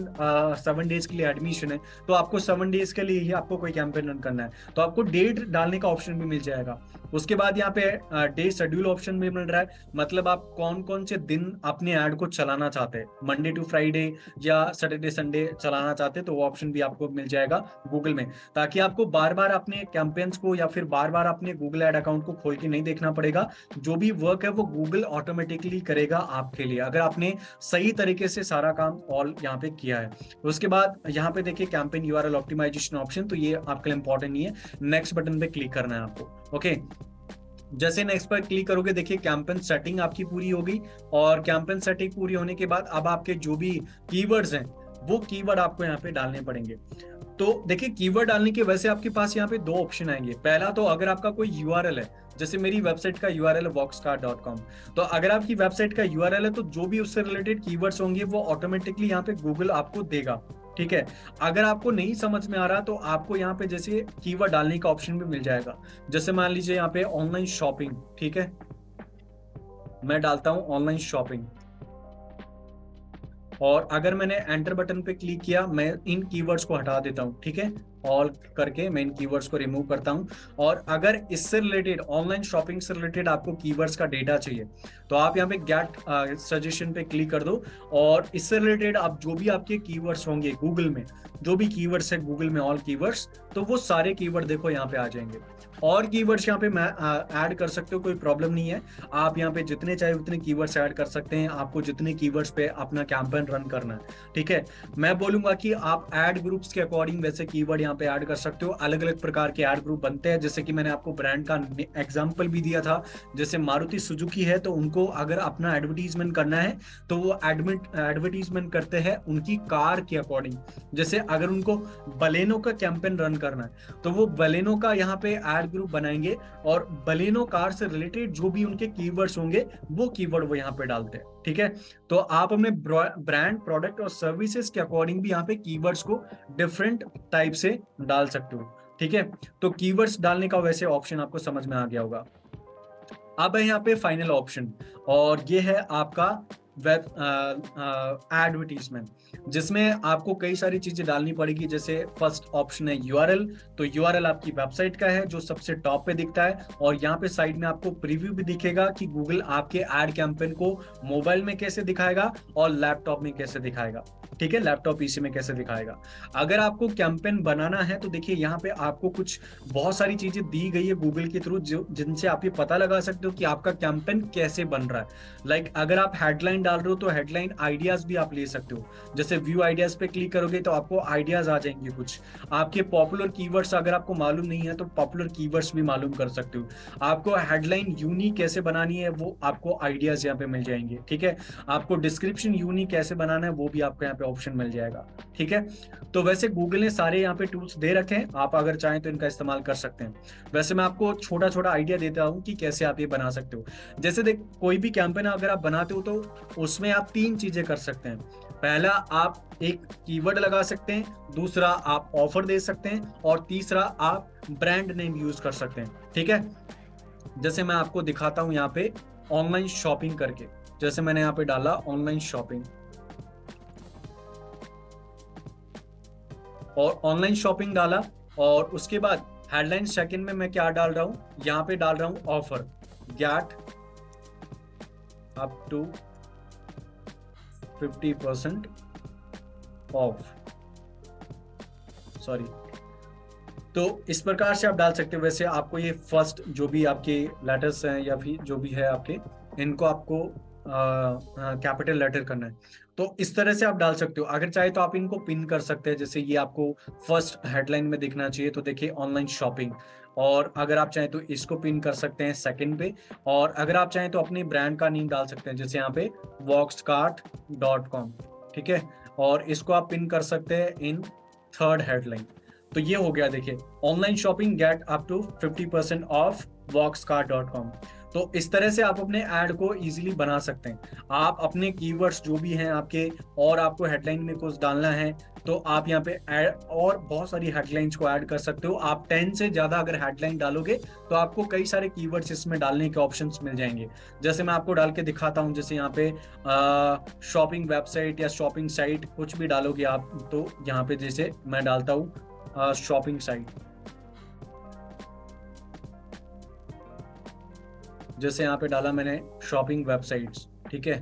7 डेज के लिए एडमिशन है तो आपको 7 डेज के लिए ही आपको कोई कैंपेन रन करना है, तो आपको डेट डालने का ऑप्शन भी मिल जाएगा। उसके बाद यहाँ पे डे शेड्यूल ऑप्शन भी मिल रहा है, मतलब आप कौन कौन से दिन अपने ऐड को चलाना चाहते हैं, मंडे टू फ्राइडे या सैटरडे संडे चलाना चाहते हैं, तो वो ऑप्शन भी आपको मिल जाएगा गूगल में, ताकि आपको बार बार अपने कैंपेन्स को या फिर बार बार अपने गूगल एड अकाउंट को खोल के नहीं देखना पड़ेगा। जो भी वर्क है वो गूगल ऑटोमेटिकली करेगा आपके लिए, अगर आपने सही तरीके से सारा काम ऑल यहाँ पे किया है। उसके बाद यहाँ पे देखिए कैंपेन यूआरएल ऑप्टिमाइजेशन ऑप्शन, तो ये आपके लिए इंपॉर्टेंट नहीं है। नेक्स्ट बटन पे क्लिक करना है आपको, ओके। जैसे नेक्स्ट पर क्लिक करोगे देखिए कैंपेन सेटिंग आपकी पूरी होगी, और कैंपेन सेटिंग पूरी होने के बाद अब आपके जो भी कीवर्ड्स हैं वो कीवर्ड आपको यहाँ पे डालने पड़ेंगे। तो देखिए कीवर्ड डालने के वैसे आपके पास यहाँ पे 2 ऑप्शन आएंगे। पहला तो अगर आपका कोई यूआरएल है, जैसे मेरी वेबसाइट का यूआरएल है voxcar.com, तो अगर आपकी वेबसाइट का यूआरएल है तो जो भी उससे रिलेटेड कीवर्ड्स होंगे वो ऑटोमेटिकली यहाँ पे गूगल आपको देगा, ठीक है। अगर आपको नहीं समझ में आ रहा तो आपको यहाँ पे जैसे कीवर्ड डालने का ऑप्शन भी मिल जाएगा। जैसे मान लीजिए यहाँ पे ऑनलाइन शॉपिंग, ठीक है, मैं डालता हूँ ऑनलाइन शॉपिंग, और अगर मैंने एंटर बटन पे क्लिक किया मैं इन कीवर्ड्स को हटा देता हूं, ठीक है, ऑल करके मैं इन कीवर्ड्स को रिमूव करता हूं। और अगर इससे रिलेटेड ऑनलाइन शॉपिंग से रिलेटेड आपको कीवर्ड्स का डेटा चाहिए तो आप यहाँ पे गेट सजेशन पे क्लिक कर दो, और इससे रिलेटेड आप जो भी आपके कीवर्ड्स होंगे गूगल में, जो भी कीवर्ड्स है गूगल में ऑल कीवर्ड्स, तो वो सारे कीवर्ड देखो यहाँ पे आ जाएंगे। और कीवर्ड्स यहाँ पे ऐड कर सकते हो, कोई प्रॉब्लम नहीं है, आप यहाँ पे जितने चाहे उतने कीवर्ड्स ऐड कर सकते हैं, आपको जितने कीवर्ड्स पे अपना कैंपेन रन करना है, ठीक है। मैं बोलूंगा कि आप ऐड ग्रुप्स के अकॉर्डिंग वैसे कीवर्ड यहाँ पे ऐड कर सकते हो। अलग अलग प्रकार के ऐड ग्रुप बनते हैं, जैसे कि मैंने आपको ब्रांड का एग्जांपल भी दिया था। जैसे मारुति सुजुकी है, तो उनको अगर अपना एडवर्टीजमेंट करना है तो वो एडवर्टीजमेंट करते हैं उनकी कार के अकॉर्डिंग। जैसे अगर उनको बलेनो का कैंपेन रन करना है तो वो बलेनो का यहाँ पे ऐड ग्रुप बनाएंगे, और बलेनो कार से रिलेटेड जो भी उनके कीवर्ड्स होंगे वो कीवर्ड वो यहाँ पे डालते हैं। ठीक है, तो आप अपने ब्रांड, प्रोडक्ट और सर्विसेज के अकॉर्डिंग भी यहाँ पे कीवर्ड्स को डिफरेंट टाइप से डाल सकते हो। ठीक है, तो कीवर्ड्स डालने का वैसे ऑप्शन आपको समझ में आ गया होगा। अब है यहाँ पे फाइनल ऑप्शन, और ये है आपका वेब एडवर्टीजमेंट, जिसमें आपको कई सारी चीजें डालनी पड़ेगी। जैसे फर्स्ट ऑप्शन है यूआरएल, तो यूआरएल आपकी वेबसाइट का है जो सबसे टॉप पे दिखता है, और यहाँ पे साइड में आपको प्रीव्यू भी दिखेगा कि गूगल आपके एड कैंपेन को मोबाइल में कैसे दिखाएगा और लैपटॉप में कैसे दिखाएगा। ठीक है, लैपटॉप पीसी में कैसे दिखाएगा। अगर आपको कैंपेन बनाना है तो देखिए यहाँ पे आपको कुछ बहुत सारी चीजें दी गई है गूगल के थ्रू, जिनसे आप ये पता लगा सकते हो कि आपका कैंपेन कैसे बन रहा है। लाइक अगर आप हेडलाइन डाल रहे हो तो हेडलाइन आइडियाज भी आप ले सकते हो। जैसे व्यू आइडियाज पे क्लिक करोगे तो आपको आइडियाज आ जाएंगे कुछ। आपके पॉपुलर कीवर्ड्स अगर आपको मालूम नहीं है तो पॉपुलर कीवर्ड्स भी मालूम कर सकते हो। आपको हेडलाइन यूनिक कैसे बनानी है वो आपको आइडियाज यहाँ पे मिल जाएंगे। ठीक है, आपको डिस्क्रिप्शन यूनिक कैसे बनाना है वो भी आपको यहाँ पे ऑप्शन मिल जाएगा। ठीक है, तो वैसे गूगल ने सारे यहाँ पे टूल्स दे रखे हैं, आप अगर चाहें तो इनका इस्तेमाल कर सकते हैं। वैसे मैं आपको छोटा छोटा आइडिया देता हूँ कि कैसे आप ये बना सकते हो। जैसे देख, कोई भी कैंपेन अगर आप बनाते हो तो उसमें आप 3 चीजें कर सकते हैं। पहला, आप एक कीवर्ड लगा सकते हैं, दूसरा आप ऑफर दे सकते हैं, और तीसरा आप ब्रांड नेम यूज कर सकते हैं। ठीक है, जैसे मैं आपको दिखाता हूं यहाँ पे ऑनलाइन शॉपिंग करके। जैसे मैंने यहाँ पे डाला ऑनलाइन शॉपिंग, और ऑनलाइन शॉपिंग डाला, और उसके बाद हेडलाइन सेकंड में मैं क्या डाल रहा हूं, यहाँ पे डाल रहा हूं offer, get up to 50% off, sorry. तो इस प्रकार से आप डाल सकते हो। वैसे आपको ये फर्स्ट जो भी आपके लेटर्स हैं या फिर जो भी है आपके, इनको आपको कैपिटल लेटर करना है, तो इस तरह से आप डाल सकते हो। अगर चाहे तो आप इनको पिन कर सकते हैं, जैसे ये आपको फर्स्ट हेडलाइन में दिखना चाहिए, तो देखिए ऑनलाइन शॉपिंग, और अगर आप चाहें तो इसको पिन कर सकते हैं सेकंड पे, और अगर आप चाहें तो अपने ब्रांड का नेम डाल सकते हैं, जैसे यहाँ पे voxcart.com। ठीक है, और इसको आप पिन कर सकते हैं इन थर्ड हेडलाइन। तो ये हो गया, देखिए online shopping get up to 50% off voxcart.com। तो इस तरह से आप अपने ऐड को इजीली बना सकते हैं। आप अपने कीवर्ड्स जो भी हैं आपके, और आपको हेडलाइन में कुछ डालना है तो आप यहाँ पे ऐड और बहुत सारी हेडलाइंस को ऐड कर सकते हो। आप 10 से ज्यादा अगर हेडलाइन डालोगे तो आपको कई सारे कीवर्ड्स इसमें डालने के ऑप्शंस मिल जाएंगे। जैसे मैं आपको डाल के दिखाता हूँ, जैसे यहाँ पे शॉपिंग वेबसाइट या शॉपिंग साइट कुछ भी डालोगे आप, तो यहाँ पे जैसे मैं डालता हूँ शॉपिंग साइट, जैसे यहाँ पे डाला मैंने शॉपिंग वेबसाइट्स। ठीक है,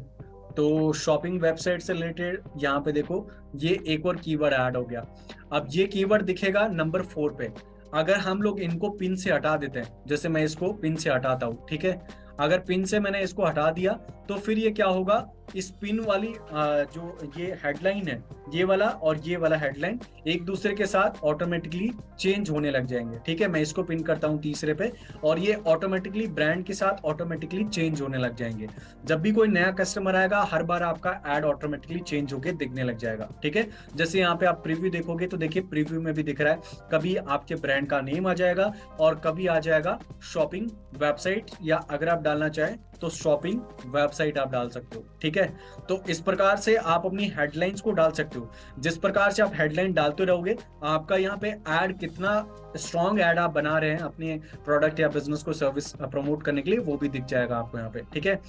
तो शॉपिंग वेबसाइट से रिलेटेड यहाँ पे देखो ये एक और कीवर्ड ऐड हो गया। अब ये कीवर्ड दिखेगा नंबर 4 पे। अगर हम लोग इनको पिन से हटा देते हैं, जैसे मैं इसको पिन से हटाता हूँ, ठीक है, अगर पिन से मैंने इसको हटा दिया तो फिर ये क्या होगा, इस पिन वाली जो ये हेडलाइन है, ये वाला और ये वाला हेडलाइन एक दूसरे के साथ ऑटोमेटिकली चेंज होने लग जाएंगे। ठीक है, मैं इसको पिन करता हूँ तीसरे पे, और ये ऑटोमेटिकली ब्रांड के साथ ऑटोमेटिकली चेंज होने लग जाएंगे। जब भी कोई नया कस्टमर आएगा, हर बार आपका एड ऑटोमेटिकली चेंज होके दिखने लग जाएगा। ठीक है, जैसे यहाँ पे आप प्रीव्यू देखोगे तो देखिए प्रीव्यू में भी दिख रहा है, कभी आपके ब्रांड का नेम आ जाएगा और कभी आ जाएगा शॉपिंग वेबसाइट, या अगर आप डालना चाहें तो शॉपिंग वेबसाइट आप डाल सकते हो। ठीक है, तो इस प्रकार से आप अपनी हेडलाइंस को डाल सकते हो। जिस प्रकार से आप हेडलाइन डालते रहोगे, आपका यहाँ पे ऐड कितना स्ट्रॉन्ग ऐड आप बना रहे हैं अपने प्रोडक्ट या बिजनेस को, सर्विस प्रमोट करने के लिए, वो भी दिख जाएगा आपको यहाँ पे। ठीक है,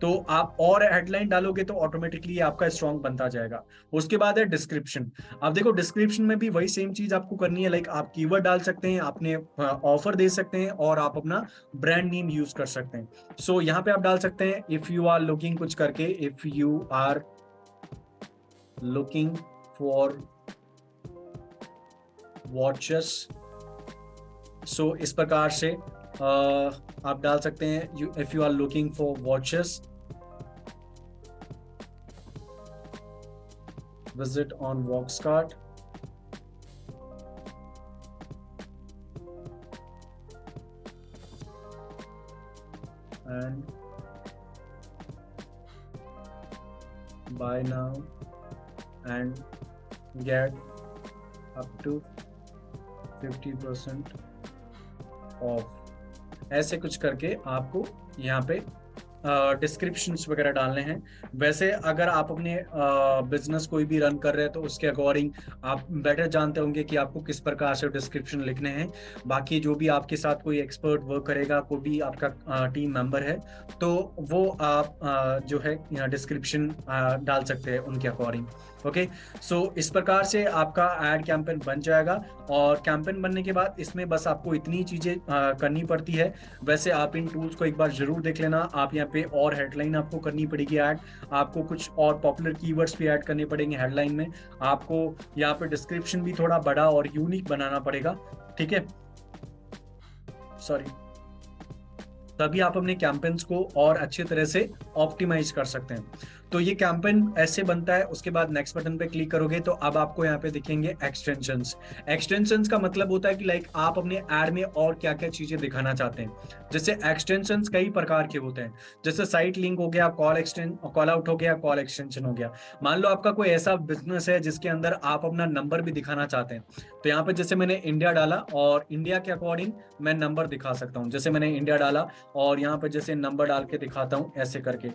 तो आप और हेडलाइन डालोगे तो ऑटोमेटिकली आपका स्ट्रॉन्ग बनता जाएगा। उसके बाद है डिस्क्रिप्शन। अब देखो डिस्क्रिप्शन में भी वही सेम चीज आपको करनी है। लाइक आप कीवर्ड डाल सकते हैं, अपने ऑफर दे सकते हैं, और आप अपना ब्रांड नेम यूज कर सकते हैं। सो यहाँ पे आप डाल सकते हैं इफ यू आर लुकिंग कुछ करके, if you are looking for watches. So इस प्रकार से आप डाल सकते हैं if you are looking for watches, visit on Voxcart। and buy now and get up to 50% of. ऐसे कुछ करके आपको यहाँ पे डिस्क्रिप्शंस वगैरह डालने हैं। वैसे अगर आप अपने बिजनेस कोई भी रन कर रहे हैं तो उसके अकॉर्डिंग आप बेटर जानते होंगे कि आपको किस प्रकार से डिस्क्रिप्शन लिखने हैं। बाकी जो भी आपके साथ कोई एक्सपर्ट वर्क करेगा, कोई भी आपका टीम मेंबर है, तो वो आप जो है डिस्क्रिप्शन डाल सकते हैं उनके अकॉर्डिंग। ओके, सो इस प्रकार से आपका एड कैंपेन बन जाएगा। और कैंपेन बनने के बाद इसमें बस आपको इतनी चीजें करनी पड़ती है। वैसे आप इन टूल्स को एक बार जरूर देख लेना। आप यहाँ पे और हेडलाइन आपको करनी पड़ेगी ऐड, आपको कुछ और पॉपुलर कीवर्ड्स भी ऐड करने पड़ेंगे हेडलाइन में। आपको यहाँ पे डिस्क्रिप्शन भी थोड़ा बड़ा और यूनिक बनाना पड़ेगा, ठीक है, सॉरी, तभी आप अपने कैंपेन्स को और अच्छे तरह से ऑप्टिमाइज कर सकते हैं। तो ये कैंपेन ऐसे बनता है। उसके बाद नेक्स्ट बटन पे क्लिक करोगे तो अब आपको यहाँ पे दिखेंगे एक्सटेंशंस। एक्सटेंशंस का मतलब होता है कि लाइक आप अपने ऐड में और क्या क्या चीजें दिखाना चाहते हैं। जैसे एक्सटेंशंस कई प्रकार के होते हैं, जैसे साइट लिंक हो गया, कॉल आउट हो गया, कॉल एक्सटेंशन हो गया। मान लो आपका कोई ऐसा बिजनेस है जिसके अंदर आप अपना नंबर भी दिखाना चाहते हैं, तो यहाँ पे जैसे मैंने इंडिया डाला और इंडिया के अकॉर्डिंग मैं नंबर दिखा सकता हूँ। जैसे मैंने इंडिया डाला और यहाँ पे जैसे नंबर डाल के दिखाता हूँ, ऐसे करके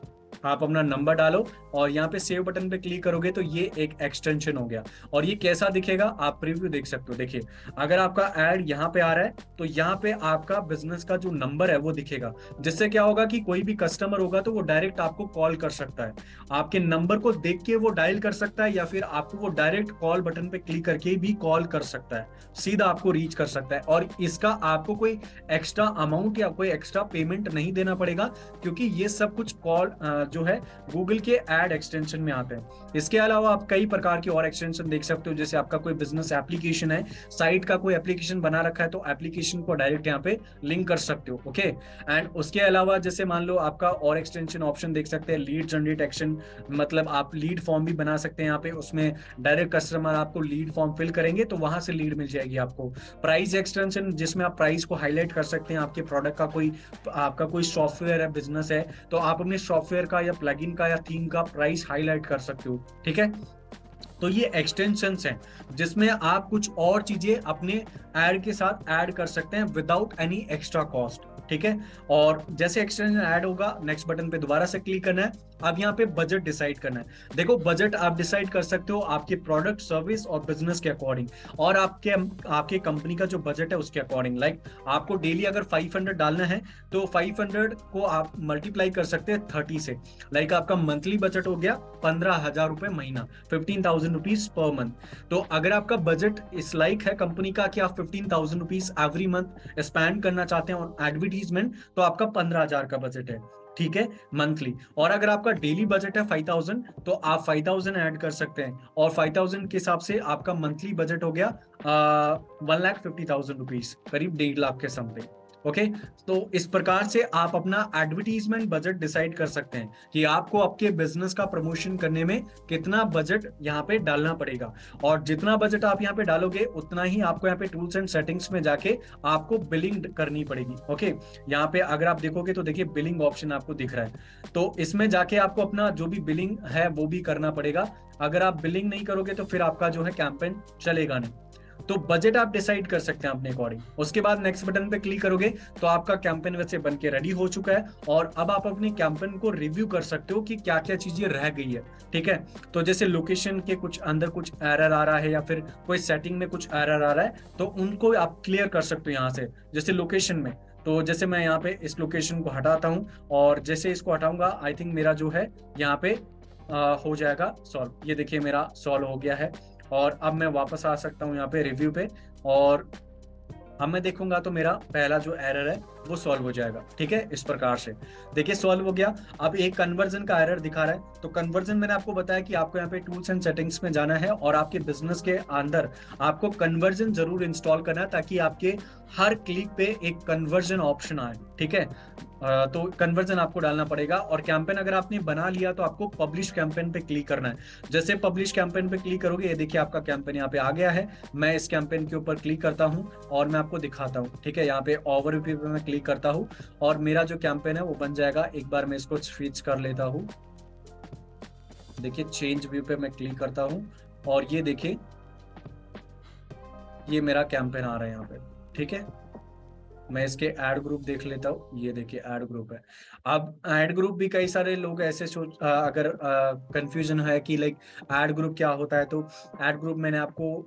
आप अपना नंबर डालो और यहाँ पे सेव बटन पे क्लिक करोगे तो ये एक एक्सटेंशन हो गया। और ये कैसा दिखेगा आप प्रीव्यू देख सकते हो। देखिए, अगर आपका ऐड यहाँ पे आ रहा है तो यहाँ पे आपका बिजनेस का जो नंबर है वो दिखेगा, जिससे क्या होगा कि कोई भी कस्टमर होगा तो वो डायरेक्ट आपको कॉल कर सकता है, आपके नंबर को देख के वो डायल कर सकता है, या फिर आपको वो डायरेक्ट कॉल बटन पे क्लिक करके भी कॉल कर सकता है, सीधा आपको रीच कर सकता है। और इसका आपको कोई एक्स्ट्रा अमाउंट या कोई एक्स्ट्रा पेमेंट नहीं देना पड़ेगा, क्योंकि ये सब कुछ कॉल जो है गूगल के एड एक्सटेंशन में आते हैं। इसके अलावा आप कई प्रकार के और एक्सटेंशन देख सकते हो। जैसे आपका कोई बिजनेस एप्लीकेशन है, साइट का कोई एप्लीकेशन बना रखा है, तो एप्लीकेशन को डायरेक्ट यहाँ पे लिंक कर सकते हो। ओके, एंड उसके अलावा जैसे मान लो आपका और एक्सटेंशन ऑप्शन देख सकते हैं, लीड जनरेट एक्शन, मतलब आप लीड फॉर्म भी बना सकते हैं यहाँ पे। उसमें डायरेक्ट कस्टमर आपको लीड फॉर्म फिल करेंगे तो वहां से लीड मिल जाएगी आपको। प्राइस एक्सटेंशन, जिसमें आप प्राइस को हाईलाइट कर सकते हैं। आपके प्रोडक्ट का कोई, आपका कोई सॉफ्टवेयर है, बिजनेस है, तो आप अपने सॉफ्टवेयर का या प्लगइन का या थीम का प्राइस हाईलाइट कर सकते हो, ठीक है। तो ये एक्सटेंशंस हैं जिसमें आप कुछ और चीजें अपने ऐड के साथ ऐड कर सकते हैं विदाउट एनी एक्स्ट्रा कॉस्ट, ठीक है। और जैसे एक्सटेंशन ऐड होगा, नेक्स्ट बटन पे दोबारा से क्लिक करना है। अब यहाँ पे बजट डिसाइड करना है। देखो, बजट आप डिसाइड कर सकते हो आपके प्रोडक्ट, सर्विस और बिजनेस के अकॉर्डिंग, और आपके कंपनी का जो बजट है उसके अकॉर्डिंग। लाइक आपको डेली अगर 500 डालना है तो 500 को आप मल्टीप्लाई कर सकते हैं 30 से। लाइक आपका मंथली बजट हो गया 15,000 रुपए महीना, 15,000 रुपीज पर मंथ। तो अगर आपका बजट इस लाइक है कंपनी का कि आप 15,000 रुपीज एवरी मंथ स्पेंड करना चाहते हैं ऑन एडवर्टीजमेंट, तो आपका 15,000 का बजट है, ठीक है, मंथली। और अगर आपका डेली बजट है 5,000 तो आप 5,000 ऐड कर सकते हैं, और 5,000 के हिसाब से आपका मंथली बजट हो गया 1,50,000 रुपीज, करीब 1.5 लाख के समथिंग। ओके, तो इस प्रकार से आप अपना एडवर्टीजमेंट बजट डिसाइड कर सकते हैं कि आपको आपके बिजनेस का प्रमोशन करने में कितना बजट यहाँ पे डालना पड़ेगा। और जितना बजट आप यहाँ पे डालोगे उतना ही आपको यहाँ पे टूल्स एंड सेटिंग्स में जाके आपको बिलिंग करनी पड़ेगी। ओके, यहाँ पे अगर आप देखोगे तो देखिए बिलिंग ऑप्शन आपको दिख रहा है, तो इसमें जाके आपको अपना जो भी बिलिंग है वो भी करना पड़ेगा। अगर आप बिलिंग नहीं करोगे तो फिर आपका जो है कैंपेन चलेगा नहीं। तो बजट आप डिसाइड कर सकते हैं अपने अकॉर्डिंग। उसके बाद नेक्स्ट बटन पे क्लिक करोगे तो आपका कैंपेन वैसे बन के रेडी हो चुका है, और अब आप अपने कैंपेन को रिव्यू कर सकते हो कि क्या क्या चीजें रह गई है, ठीक है। तो जैसे लोकेशन के कुछ अंदर कुछ एरर आ रहा है, या फिर कोई सेटिंग में कुछ एरर आ रहा है, तो उनको आप क्लियर कर सकते हो यहाँ से। जैसे लोकेशन में, तो जैसे मैं यहाँ पे इस लोकेशन को हटाता हूँ, और जैसे इसको हटाऊंगा आई थिंक मेरा जो है यहाँ पे हो जाएगा सॉल्व। ये देखिए मेरा सॉल्व हो गया है। और अब मैं वापस आ सकता हूँ यहाँ पे रिव्यू पे, और अब मैं देखूंगा तो मेरा पहला जो एरर है वो सॉल्व हो जाएगा, ठीक है। इस प्रकार से देखिए सॉल्व हो गया। अब एक कन्वर्जन का एरर दिखा रहा है, तो कन्वर्जन मैंने आपको बताया कि आपको यहाँ पे टूल्स एंड सेटिंग्स में जाना है, और आपके बिजनेस के अंदर आपको कन्वर्जन जरूर इंस्टॉल करना है, ताकि आपके हर क्लिक पे एक कन्वर्जन ऑप्शन आए, ठीक है। तो कन्वर्जन आपको डालना पड़ेगा। और कैंपेन अगर आपने बना लिया तो आपको पब्लिश कैंपेन पे क्लिक करना है। जैसे पब्लिश कैंपेन पे क्लिक करोगे, ये देखिए आपका कैंपेन यहाँ पे आ गया है। मैं इस कैंपेन के ऊपर क्लिक करता हूँ और मैं आपको दिखाता हूँ, ठीक है। यहाँ पे ओवरव्यू पे मैं क्लिक क्लिक करता हूँ और मेरा जो कैंपेन है वो बन जाएगा। एक बार मैं इसको स्विच कर लेता हूँ। देखिए चेंज व्यू पे मैं क्लिक करता हूँ और ये देखिए ये मेरा कैंपेन आ रहा है यहाँ पे, ठीक है। मैं इसके ऐड ग्रुप देख लेता हूँ, ये देखिए ऐड ग्रुप है। अब ऐड ग्रुप भी कई सारे लोग ऐसे सोच अगर कंफ्यूजन है कि लाइक ऐड ग्रुप क्या होता है, तो ऐड ग्रुप मैंने आपको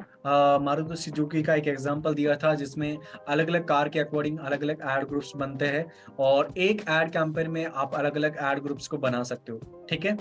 मारुति सुजुकी का एक एग्जांपल दिया था जिसमें अलग अलग कार के अकॉर्डिंग अलग अलग ऐड ग्रुप्स बनते हैं और एक ऐड कैंपेन में आप अलग अलग ऐड ग्रुप्स को बना सकते हो, ठीक है।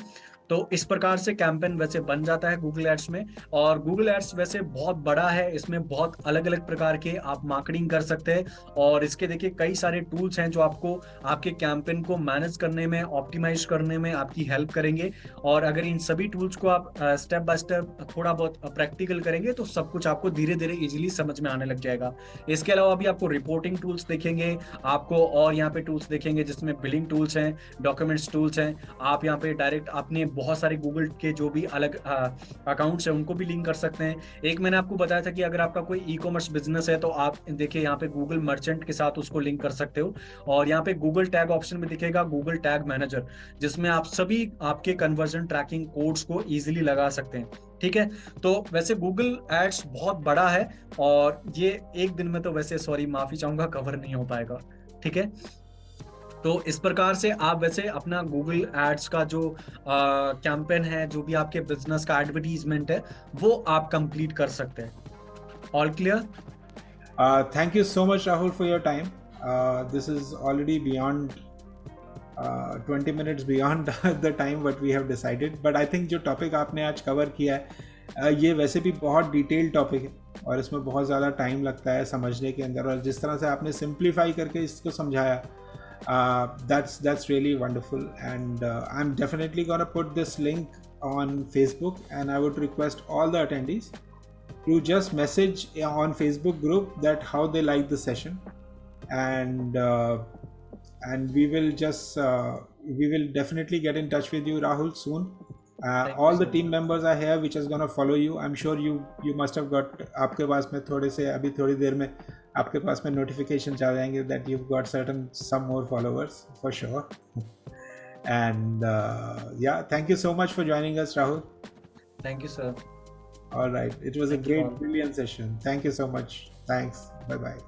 तो इस प्रकार से कैंपेन वैसे बन जाता है गूगल एड्स में। और गूगल एड्स वैसे बहुत बड़ा है, इसमें बहुत अलग अलग प्रकार के आप मार्केटिंग कर सकते हैं और इसके देखिए कई सारे टूल्स हैं जो आपको आपके कैंपेन को मैनेज करने में, ऑप्टिमाइज करने में आपकी हेल्प करेंगे। और अगर इन सभी टूल्स को आप स्टेप बाय स्टेप थोड़ा बहुत प्रैक्टिकल करेंगे तो सब कुछ आपको धीरे धीरे इजीली समझ में आने लग जाएगा। इसके अलावा भी आपको रिपोर्टिंग टूल्स देखेंगे आपको, और यहाँ पे टूल्स देखेंगे जिसमें बिलिंग टूल्स हैं, डॉक्यूमेंट्स टूल्स हैं। आप यहाँ पे डायरेक्ट अपने बहुत सारे गूगल के जो भी अलग अकाउंट्स हैं उनको भी लिंक कर सकते हैं। एक मैंने आपको बताया था कि अगर आपका कोई ई कॉमर्स बिजनेस है तो आप देखिए यहाँ पे गूगल मर्चेंट के साथ उसको लिंक कर सकते हो। और यहाँ पे गूगल टैग ऑप्शन में दिखेगा गूगल टैग मैनेजर, जिसमें आप सभी आपके कन्वर्जन ट्रैकिंग कोड्स को इजीली लगा सकते हैं, ठीक है। तो वैसे गूगल एड्स बहुत बड़ा है और ये एक दिन में तो वैसे माफी चाहूंगा कवर नहीं हो पाएगा, ठीक है। तो इस प्रकार से आप वैसे अपना गूगल एड्स का जो कैंपेन है, जो भी आपके बिजनेस का एडवर्टीजमेंट है, वो आप कंप्लीट कर सकते हैं। All clear? Thank you so much, Rahul, for your time. This is already beyond 20 minutes beyond the time what we have decided. But I think जो टॉपिक आपने आज कवर किया है ये वैसे भी बहुत डिटेल टॉपिक है और इसमें बहुत ज़्यादा टाइम लगता है समझने के अंदर, और जिस तरह से आपने सिंप्लीफाई करके इसको समझाया, that's really wonderful. And I'm definitely gonna put this link on Facebook, and I would request all the attendees to just message on Facebook group that how they like the session, and we will just we will definitely get in touch with you, Rahul, soon. All the team members are here which is gonna follow you. I'm sure you must have got, आपके पास में थोड़े से अभी थोड़ी देर में आपके पास में notifications आ जाएंगे that you've got some more followers for sure. And yeah, thank you so much for joining us, Rahul. Thank you, sir. All right, it was a great, brilliant session. Thank you so much. Thanks. Bye bye.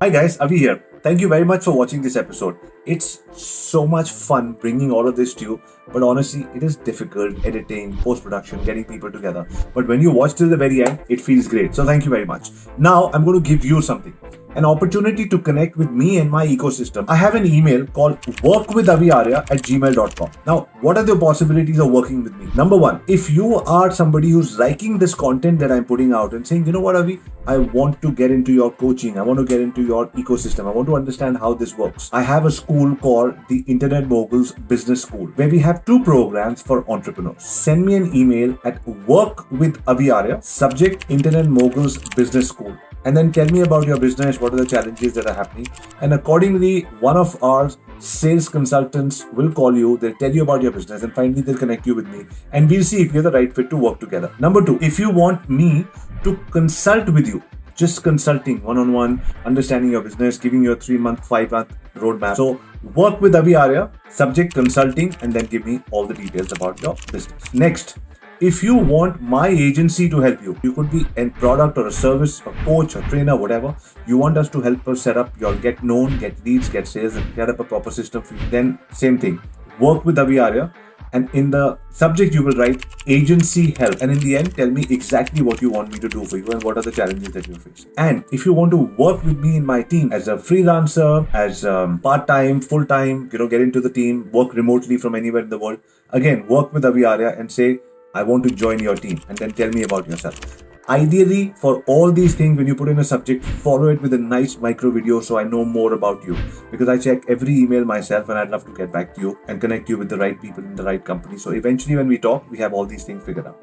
Hi guys, Avi here. Thank you very much for watching this episode. It's so much fun bringing all of this to you, but honestly, it is difficult editing, post-production, getting people together. But when you watch till the very end, it feels great. So thank you very much. Now I'm going to give you something. An opportunity to connect with me and my ecosystem. I have an email called workwithaviarya@gmail.com. Now, what are the possibilities of working with me? Number one, if you are somebody who's liking this content that I'm putting out and saying, you know what, Avi, I want to get into your coaching. I want to get into your ecosystem. I want to understand how this works. I have a school called the Internet Moguls Business School, where we have 2 programs for entrepreneurs. Send me an email at workwithaviarya, subject Internet Moguls Business School, and then tell me about your business, what are the challenges that are happening. And accordingly, one of our sales consultants will call you, they'll tell you about your business, and finally they'll connect you with me, and we'll see if you're the right fit to work together. Number 2, if you want me to consult with you, just consulting one-on-one, understanding your business, giving you a 3-month, 5-month roadmap. So work with Avi Arya, subject consulting, and then give me all the details about your business. Next, if you want my agency to help you, you could be a product or a service, a coach, a trainer, whatever. You want us to help us set up your get known, get leads, get sales, and get up a proper system for you. Then same thing, work with Avi Arya, and in the subject you will write agency help, and in the end tell me exactly what you want me to do for you and what are the challenges that you face. And if you want to work with me in my team as a freelancer, as part-time, full-time, get into the team, work remotely from anywhere in the world, again, work with Avi Arya and say, I want to join your team, and then tell me about yourself. Ideally, for all these things, when you put in a subject, follow it with a nice micro video so I know more about you, because I check every email myself and I'd love to get back to you and connect you with the right people in the right company. So eventually when we talk, we have all these things figured out.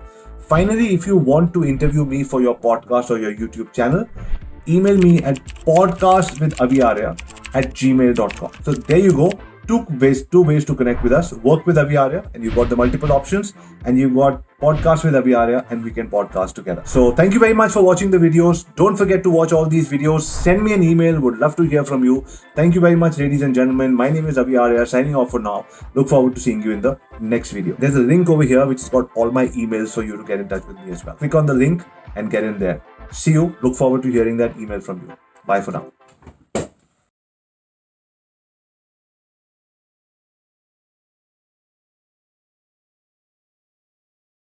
Finally, if you want to interview me for your podcast or your YouTube channel, email me at podcastwithaviarya@gmail.com. So there you go. two ways to connect with us. Work with Avi Arya, and you've got the multiple options, and you've got podcast with Avi Arya, and we can podcast together. So thank you very much for watching the videos. Don't forget to watch all these videos. Send me an email. Would love to hear from you. Thank you very much, ladies and gentlemen. My name is Avi Arya, signing off for now. Look forward to seeing you in the next video. There's a link over here which has got all my emails for you to get in touch with me as well. Click on the link and get in there. See you. Look forward to hearing that email from you. Bye for now.